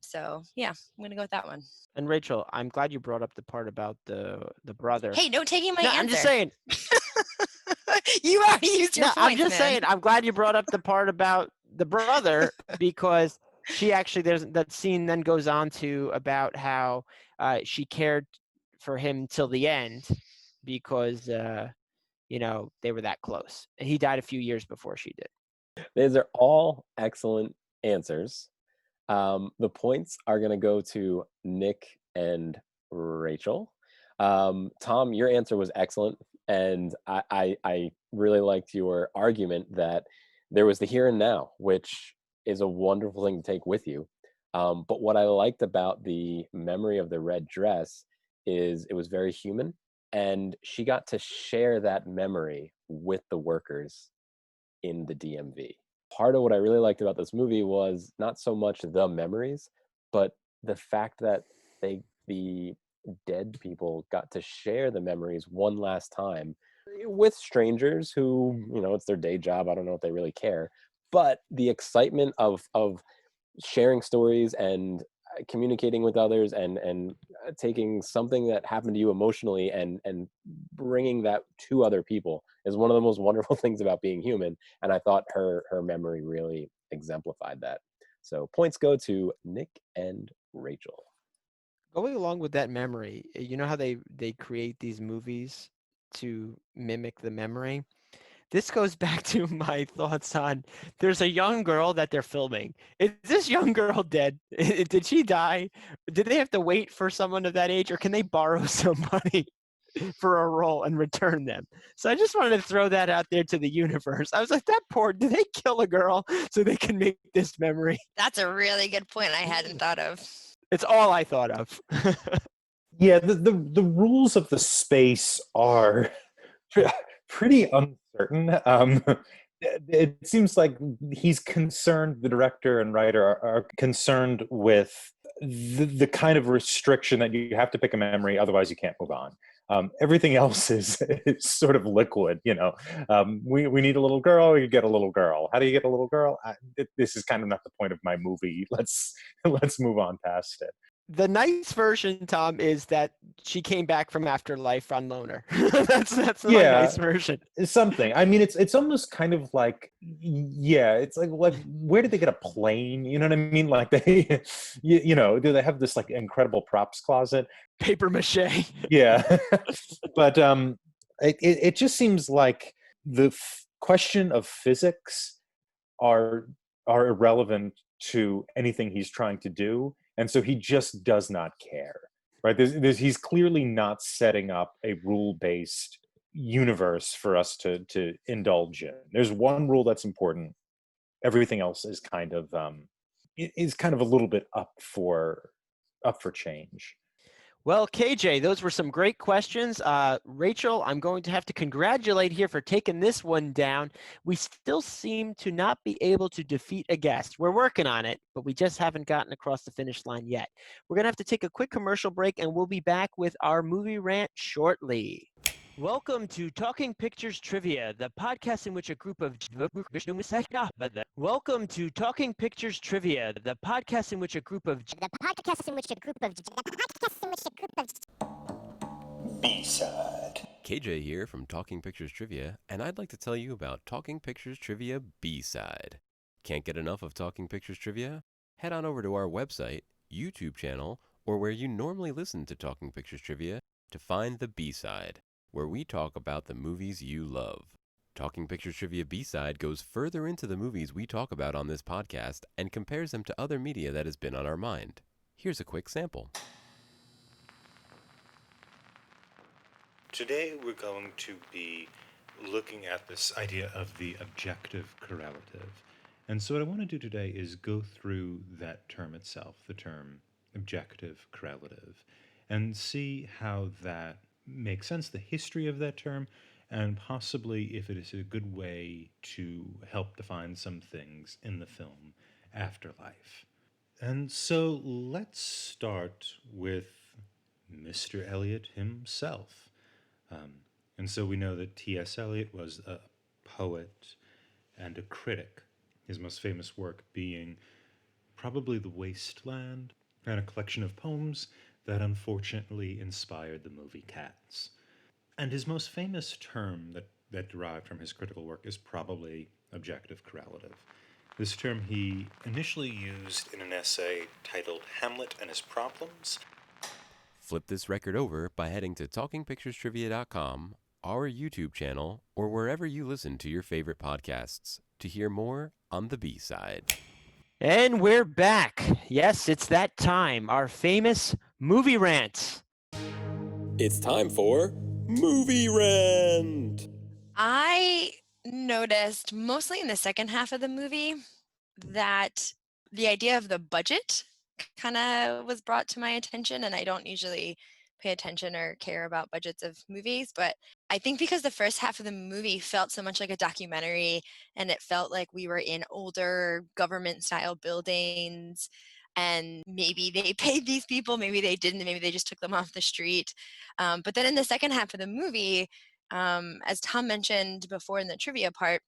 So yeah, I'm gonna go with that one. And Rachel, I'm glad you brought up the part about the brother. Hey, no taking my No, answer. I'm just saying. You already used your No, points, I'm just man. saying. I'm glad you brought up the part about the brother because she actually that scene then goes on to about how she cared for him till the end because, they were that close. And he died a few years before she did. These are all excellent answers. The points are going to go to Nick and Rachel. Tom, your answer was excellent. And I really liked your argument that there was the here and now, which is a wonderful thing to take with you. But what I liked about the memory of the red dress is it was very human. And she got to share that memory with the workers in the DMV. Part of what I really liked about this movie was not so much the memories, but the fact that the dead people got to share the memories one last time with strangers who, it's their day job. I don't know if they really care, but the excitement of sharing stories and communicating with others and taking something that happened to you emotionally and bringing that to other people is one of the most wonderful things about being human. And I thought her memory really exemplified that. So points go to Nick and Rachel. Going along with that memory, you know how they create these movies to mimic the memory? This goes back to my thoughts on there's a young girl that they're filming. Is this young girl dead? Did she die? Did they have to wait for someone of that age, or can they borrow somebody for a role and return them? So I just wanted to throw that out there to the universe. I was like, did they kill a girl so they can make this memory? That's a really good point I hadn't thought of. It's all I thought of. Yeah, the rules of the space are pretty uncertain. It seems like he's concerned, the director and writer are concerned with the kind of restriction that you have to pick a memory, otherwise you can't move on. Everything else is sort of liquid, we need a little girl, you get a little girl. How do you get a little girl? This is kind of not the point of my movie. Let's move on past it. The nice version, Tom, is that she came back from afterlife on Loner. that's my nice version. Something. I mean, it's almost kind of like, it's like where did they get a plane? You know what I mean? Like they, do they have this like incredible props closet? Paper mache. Yeah, but it just seems like the question of physics are irrelevant to anything he's trying to do. And so he just does not care, right? He's clearly not setting up a rule-based universe for us to indulge in. There's one rule that's important. Everything else is kind of a little bit up for change. Well, KJ, those were some great questions. Rachel, I'm going to have to congratulate here for taking this one down. We still seem to not be able to defeat a guest. We're working on it, but we just haven't gotten across the finish line yet. We're going to have to take a quick commercial break, and we'll be back with our movie rant shortly. Welcome to Talking Pictures Trivia, the podcast in which a group of Welcome to Talking Pictures Trivia, the podcast in which a group of B-side. KJ here from Talking Pictures Trivia, and I'd like to tell you about Talking Pictures Trivia B-side. Can't get enough of Talking Pictures Trivia? Head on over to our website, YouTube channel, or where you normally listen to Talking Pictures Trivia to find the B-side, where we talk about the movies you love. Talking Pictures Trivia B-side goes further into the movies we talk about on this podcast and compares them to other media that has been on our mind. Here's a quick sample. Today we're going to be looking at this idea of the objective correlative. And so what I want to do today is go through that term itself, the term objective correlative, and see how that makes sense, the history of that term, and possibly if it is a good way to help define some things in the film Afterlife. And so let's start with Mr. Eliot himself. And so we know that T.S. Eliot was a poet and a critic, his most famous work being probably The Waste Land, and a collection of poems that unfortunately inspired the movie Cats. And his most famous term that derived from his critical work is probably objective correlative. This term he initially used in an essay titled Hamlet and His Problems. Flip this record over by heading to talkingpicturestrivia.com, our YouTube channel, or wherever you listen to your favorite podcasts to hear more on the B-side. And we're back. Yes, it's that time, our famous movie rant. It's time for Movie Rant. I noticed mostly in the second half of the movie that the idea of the budget kind of was brought to my attention, and I don't usually pay attention or care about budgets of movies, but I think because the first half of the movie felt so much like a documentary, and it felt like we were in older government style buildings, and maybe they paid these people, maybe they didn't, maybe they just took them off the street. But then in the second half of the movie, as Tom mentioned before in the trivia part,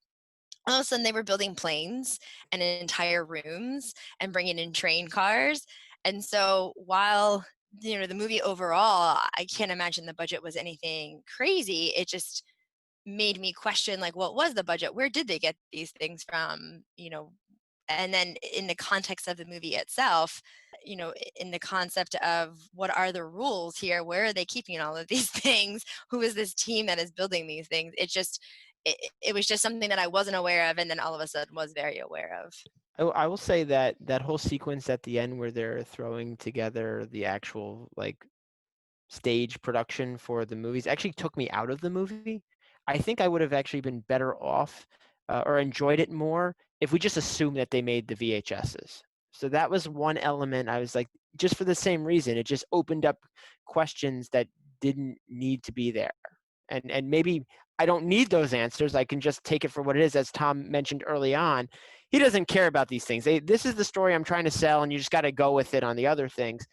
all of a sudden they were building planes and entire rooms and bringing in train cars. And so while the movie overall, I can't imagine the budget was anything crazy, it just made me question, like, what was the budget, where did they get these things from, and then in the context of the movie itself, in the concept of what are the rules here, where are they keeping all of these things, who is this team that is building these things, it was just something that I wasn't aware of, and then all of a sudden was very aware of. I will say that that whole sequence at the end where they're throwing together the actual stage production for the movies actually took me out of the movie. I think I would have actually been better off or enjoyed it more if we just assumed that they made the VHSs. So that was one element. I was like, just for the same reason, it just opened up questions that didn't need to be there. And maybe I don't need those answers. I can just take it for what it is. As Tom mentioned early on, he doesn't care about these things. This is the story I'm trying to sell, and you just got to go with it on the other things.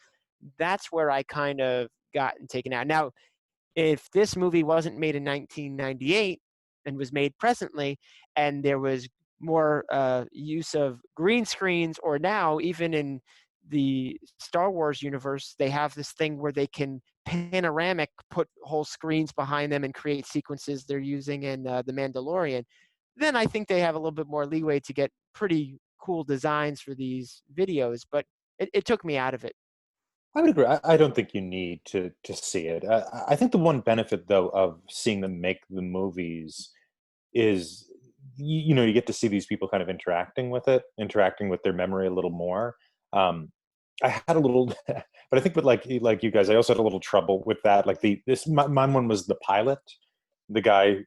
That's where I kind of gotten taken out. Now, if this movie wasn't made in 1998 and was made presently, and there was more use of green screens, or now even in the Star Wars universe, they have this thing where they can panoramic put whole screens behind them and create sequences they're using in The Mandalorian, then I think they have a little bit more leeway to get pretty cool designs for these videos, but it took me out of it. I would agree. I don't think you need to see it. I think the one benefit, though, of seeing them make the movies is, you get to see these people kind of interacting with it, interacting with their memory a little more. I had a little, but I think with like you guys, I also had a little trouble with that. Like my one was the pilot, the guy,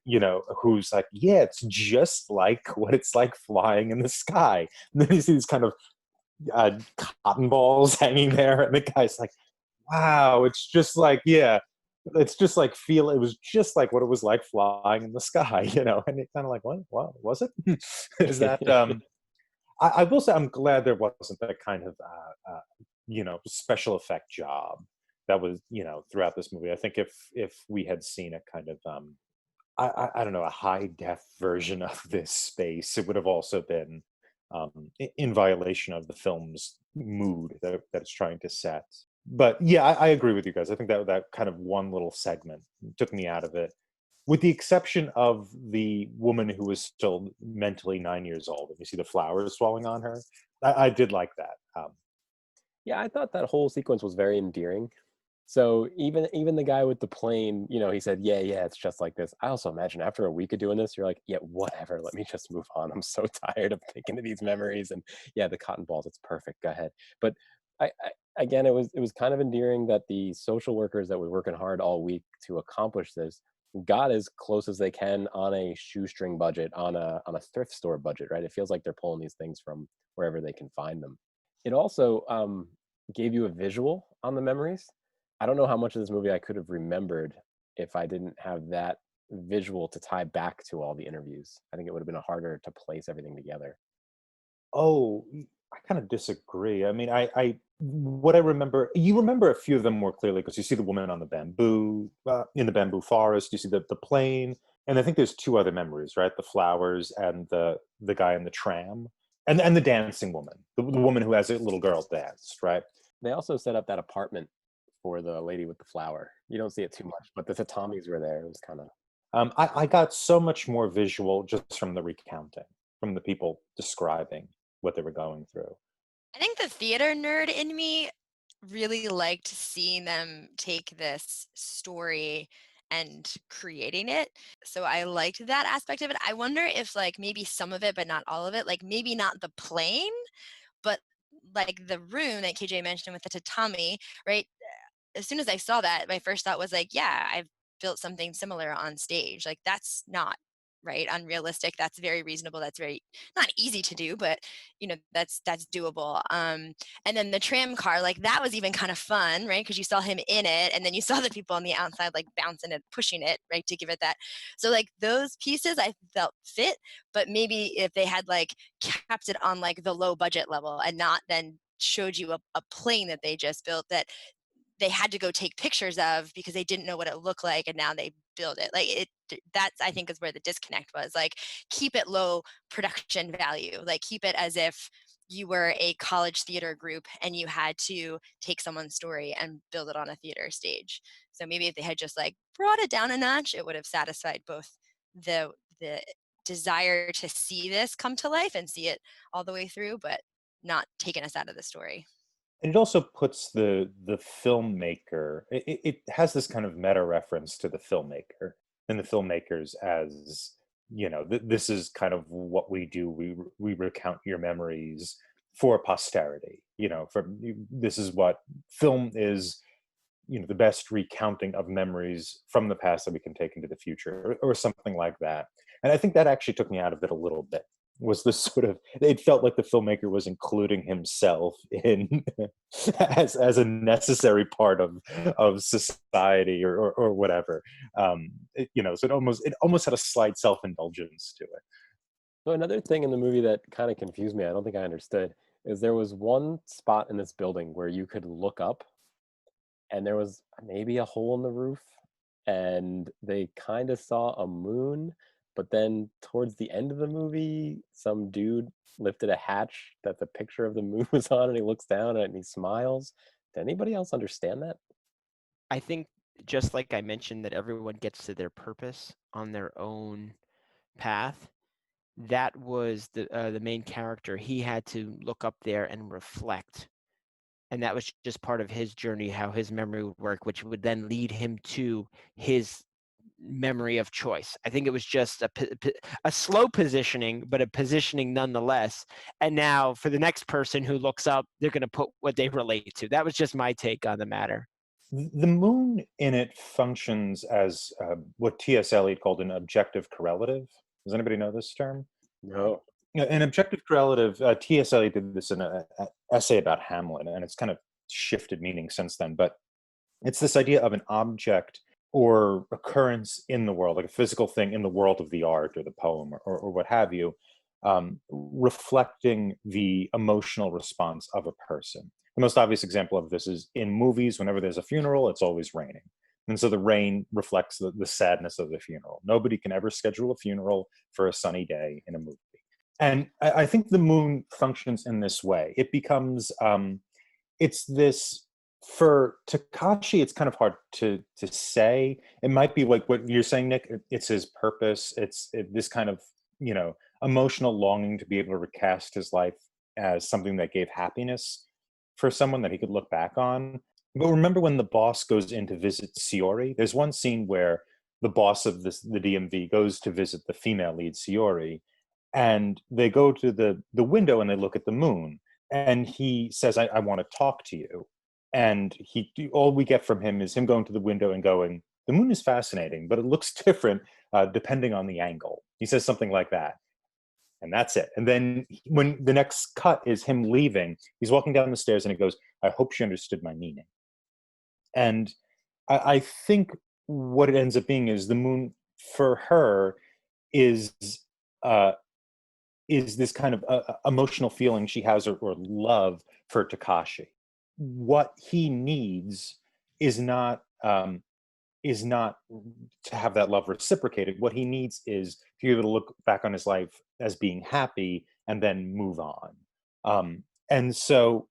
who's like, yeah, it's just like what it's like flying in the sky. And then you see these kind of cotton balls hanging there, and the guy's like, wow, it's just like, yeah, it's just like it was just like what it was like flying in the sky, and it's kind of like, what was it? Is that I will say I'm glad there wasn't that kind of special effect job that was throughout this movie. I think if we had seen a kind of I don't know, a high def version of this space, it would have also been in violation of the film's mood that it's trying to set. But yeah, I agree with you guys. I think that kind of one little segment took me out of it, with the exception of the woman who was still mentally 9 years old. And you see the flowers falling on her. I did like that. Yeah, I thought that whole sequence was very endearing. So even the guy with the plane, he said, yeah, it's just like this. I also imagine after a week of doing this, you're like, yeah, whatever, let me just move on. I'm so tired of thinking of these memories. And yeah, the cotton balls, it's perfect. Go ahead. But again, it was kind of endearing that the social workers that were working hard all week to accomplish this got as close as they can on a shoestring budget, on a thrift store budget, right? It feels like they're pulling these things from wherever they can find them. It also gave you a visual on the memories. I don't know how much of this movie I could have remembered if I didn't have that visual to tie back to all the interviews. I think it would have been harder to place everything together. Oh, I kind of disagree. I mean, what I remember, you remember a few of them more clearly because you see the woman on the bamboo, in the bamboo forest. You see the plane, and I think there's two other memories, right? The flowers and the guy in the tram, and the dancing woman, the woman who has a little girl danced, right? They also set up that apartment for the lady with the flower. You don't see it too much, but the tatamis were there. It was kind of. I got so much more visual just from the recounting, from the people describing what they were going through. I think the theater nerd in me really liked seeing them take this story and creating it. So I liked that aspect of it. I wonder if like maybe some of it, but not all of it, like maybe not the plane, but like the room that KJ mentioned with the tatami, right? As soon as I saw that, my first thought was like, yeah, I've built something similar on stage. Like that's not right unrealistic. That's very reasonable. That's very not easy to do, but that's doable. And then the tram car, like that was even kind of fun, right? Because you saw him in it, and then you saw the people on the outside like bouncing and pushing it, right, to give it that. So like those pieces I felt fit, but maybe if they had like kept it on like the low budget level and not then showed you a plane that they just built that they had to go take pictures of because they didn't know what it looked like, and now they build it like it. That's, I think, is where the disconnect was. Like keep it low production value, like keep it as if you were a college theater group and you had to take someone's story and build it on a theater stage. So maybe if they had just like brought it down a notch, it would have satisfied both the desire to see this come to life and see it all the way through, but not taken us out of the story. And it also puts the filmmaker. It has this kind of meta reference to the filmmaker and the filmmakers as this is kind of what we do. We recount your memories for posterity. This is what film is. The best recounting of memories from the past that we can take into the future, or something like that. And I think that actually took me out of it a little bit. Was this sort of, it felt like the filmmaker was including himself in as a necessary part of society, or whatever. So it almost had a slight self-indulgence to it. So another thing in the movie that kind of confused me, I don't think I understood, is there was one spot in this building where you could look up and there was maybe a hole in the roof and they kind of saw a moon, but then towards the end of the movie some dude lifted a hatch that the picture of the moon was on, and he looks down and he smiles. Did anybody else understand that? I think just like I mentioned that everyone gets to their purpose on their own path, that was the main character. He had to look up there and reflect, and that was just part of his journey, how his memory would work, which would then lead him to his memory of choice. I think it was just a slow positioning, but a positioning nonetheless. And now for the next person who looks up, they're going to put what they relate to. That was just my take on the matter. The moon in it functions as what T.S. Eliot called an objective correlative. Does anybody know this term? No. An objective correlative, T.S. Eliot did this in an essay about Hamlet, and it's kind of shifted meaning since then. But it's this idea of an object or occurrence in the world, like a physical thing in the world of the art or the poem, or what have you, reflecting the emotional response of a person. The most obvious example of this is in movies. Whenever there's a funeral, it's always raining. And so the rain reflects the sadness of the funeral. Nobody can ever schedule a funeral for a sunny day in a movie. And I think the moon functions in this way. It becomes, it's this, for Takashi, it's kind of hard to say. It might be like what you're saying, Nick. It's his purpose. It's this kind of, emotional longing to be able to recast his life as something that gave happiness for someone that he could look back on. But remember when the boss goes in to visit Shiori? There's one scene where the boss of the DMV goes to visit the female lead, Shiori, and they go to the window and they look at the moon. And he says, I want to talk to you. And all we get from him is him going to the window and going, the moon is fascinating, but it looks different depending on the angle. He says something like that. And that's it. And then when the next cut is him leaving, he's walking down the stairs and he goes, I hope she understood my meaning. And I think what it ends up being is the moon for her is this kind of emotional feeling she has, or love for Takashi. What he needs is not to have that love reciprocated. What he needs is to be able to look back on his life as being happy and then move on. And so,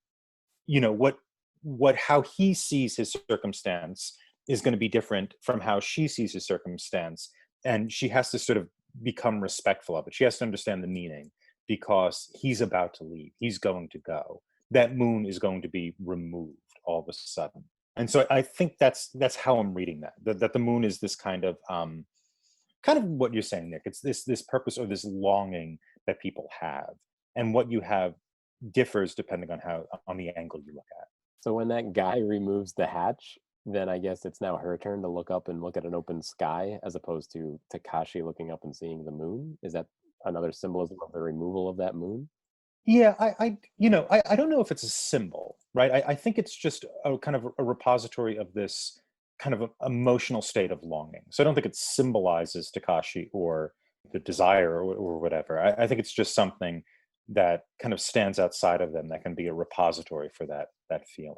how he sees his circumstance is going to be different from how she sees his circumstance, and she has to sort of become respectful of it. She has to understand the meaning, because he's about to leave. He's going to go. That moon is going to be removed all of a sudden. And so I think that's how I'm reading that the moon is this kind of what you're saying, Nick. It's this purpose or this longing that people have, and what you have differs depending on the angle you look at. So when that guy removes the hatch, then I guess it's now her turn to look up and look at an open sky, as opposed to Takashi looking up and seeing the moon. Is that another symbolism of the removal of that moon? Yeah, I don't know if it's a symbol, right? I think it's just a kind of a repository of this kind of emotional state of longing. So I don't think it symbolizes Takashi or the desire or whatever. I think it's just something that kind of stands outside of them that can be a repository for that feeling.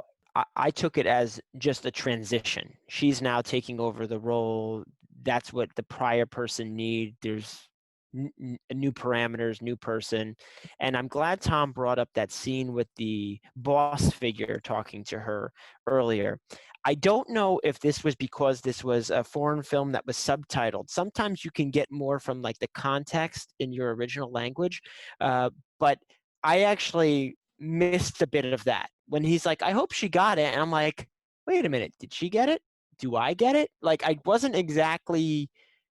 I took it as just a transition. She's now taking over the role. That's what the prior person need. There's new parameters, new person. And I'm glad Tom brought up that scene with the boss figure talking to her earlier. I don't know if this was because this was a foreign film that was subtitled. Sometimes you can get more from like the context in your original language, but I actually missed a bit of that when he's like, I hope she got it. And I'm like, wait a minute, did she get it? Do I get it? Like, I wasn't exactly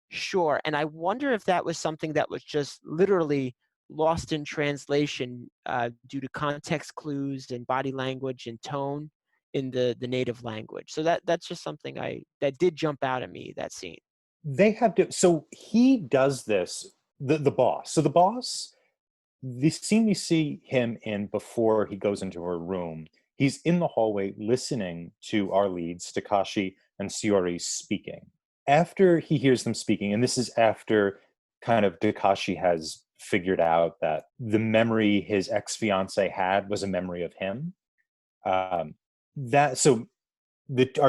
sure. And I wonder if that was something that was just literally lost in translation due to context clues and body language and tone in the native language. So that's just something that did jump out at me, that scene. They have to, so he does this, the boss. So the boss, the scene we see him in before he goes into her room, he's in the hallway listening to our leads, Takashi and Shiori, speaking. After he hears them speaking, and this is after kind of Takashi has figured out that the memory his ex-fiance had was a memory of him. Our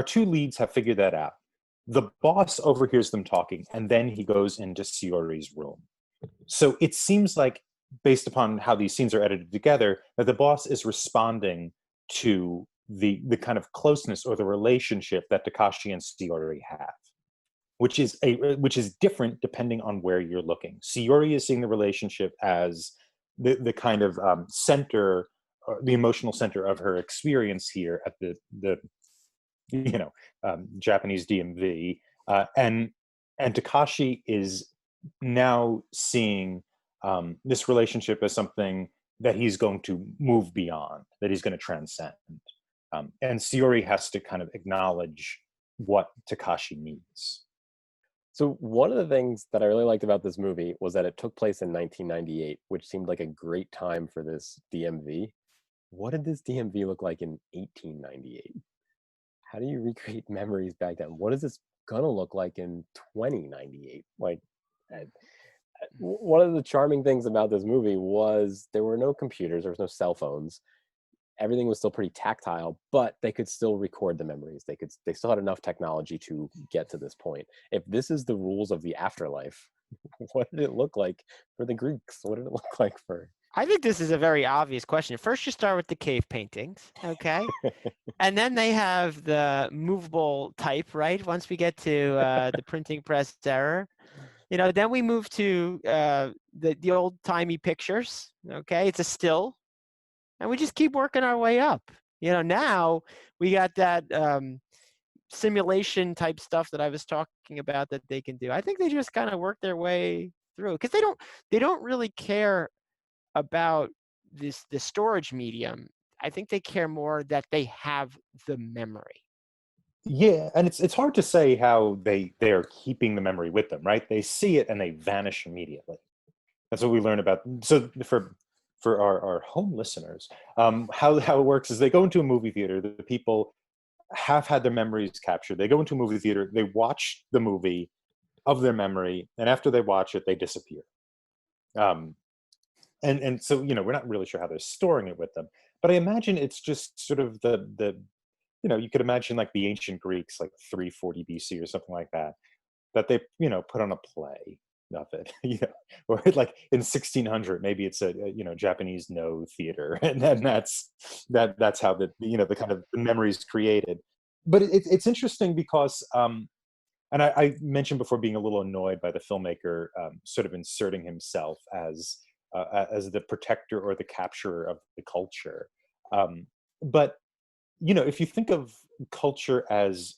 two leads have figured that out. The boss overhears them talking, and then he goes into Shiori's room. So it seems like, based upon how these scenes are edited together, that the boss is responding to the kind of closeness or the relationship that Takashi and Shiori have, which is different depending on where you're looking. Shiori is seeing the relationship as the kind of center, or the emotional center of her experience here at the Japanese DMV, and Takashi is now seeing this relationship as something that he's going to move beyond, that he's going to transcend. And Shiori has to kind of acknowledge what Takashi needs. So one of the things that I really liked about this movie was that it took place in 1998, which seemed like a great time for this DMV. What did this DMV look like in 1898? How do you recreate memories back then? What is this gonna look like in 2098? Like, one of the charming things about this movie was there were no computers, there was no cell phones. Everything was still pretty tactile, but they could still record the memories. They still had enough technology to get to this point. If this is the rules of the afterlife, what did it look like for the Greeks? What did it look like for... I think this is a very obvious question. First, you start with the cave paintings, okay? And then they have the movable type, right? Once we get to the printing press era, then we move to the old-timey pictures, okay? It's a still, and we just keep working our way up. Now we got that simulation type stuff that I was talking about that they can do. I think they just kind of work their way through, because they don't really care about the storage medium. I think they care more that they have the memory. Yeah, and it's hard to say how they are keeping the memory with them, right? They see it and they vanish immediately. That's what we learn about. So for our home listeners, how it works is they go into a movie theater. The people have had their memories captured. They go into a movie theater. They watch the movie of their memory, and after they watch it, they disappear. And so we're not really sure how they're storing it with them, but I imagine it's just sort of the you could imagine like the ancient Greeks, like 340 BC or something like that they put on a play of it, or like in 1600 maybe it's a Japanese no theater, and then that's how the kind of the memory is created. But it's interesting because and I mentioned before being a little annoyed by the filmmaker sort of inserting himself as the protector or the capturer of the culture. But if you think of culture as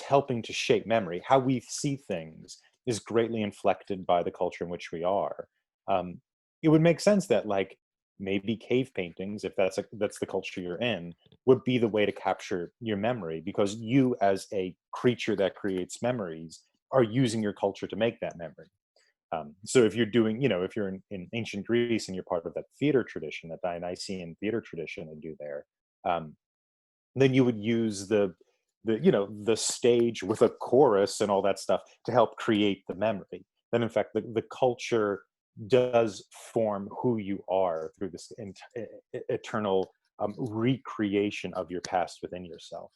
helping to shape memory, how we see things is greatly inflected by the culture in which we are. Um, it would make sense that like maybe cave paintings, if that's the culture you're in, would be the way to capture your memory, because you as a creature that creates memories are using your culture to make that memory. So if you're doing, if you're in ancient Greece and you're part of that theater tradition, that Dionysian theater tradition they do there, um, then you would use the stage with a chorus and all that stuff to help create the memory. Then in fact the culture does form who you are through this eternal recreation of your past within yourself.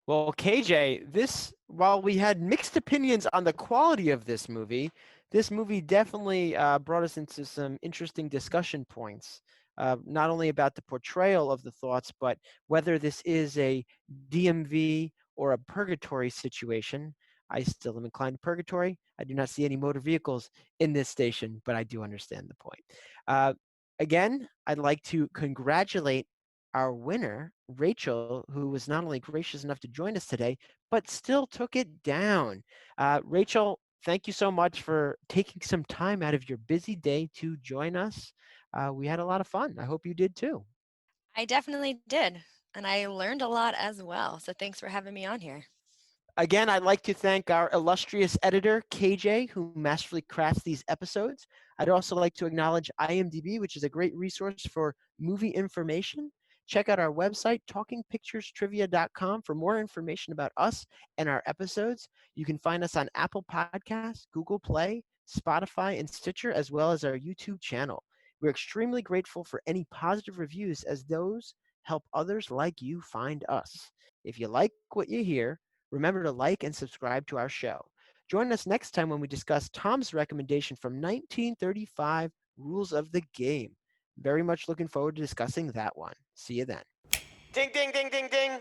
Well, KJ, while we had mixed opinions on the quality of this movie definitely brought us into some interesting discussion points, not only about the portrayal of the thoughts, but whether this is a DMV or a purgatory situation. I still am inclined to purgatory. I do not see any motor vehicles in this station, but I do understand the point. Again, I'd like to congratulate our winner, Rachel, who was not only gracious enough to join us today, but still took it down. Rachel, thank you so much for taking some time out of your busy day to join us. We had a lot of fun. I hope you did too. I definitely did. And I learned a lot as well. So thanks for having me on here. Again, I'd like to thank our illustrious editor, KJ, who masterfully crafts these episodes. I'd also like to acknowledge IMDb, which is a great resource for movie information. Check out our website, talkingpicturestrivia.com, for more information about us and our episodes. You can find us on Apple Podcasts, Google Play, Spotify, and Stitcher, as well as our YouTube channel. We're extremely grateful for any positive reviews, as those help others like you find us. If you like what you hear, remember to like and subscribe to our show. Join us next time when we discuss Tom's recommendation from 1935, Rules of the Game. Very much looking forward to discussing that one. See you then. Ding, ding, ding, ding, ding.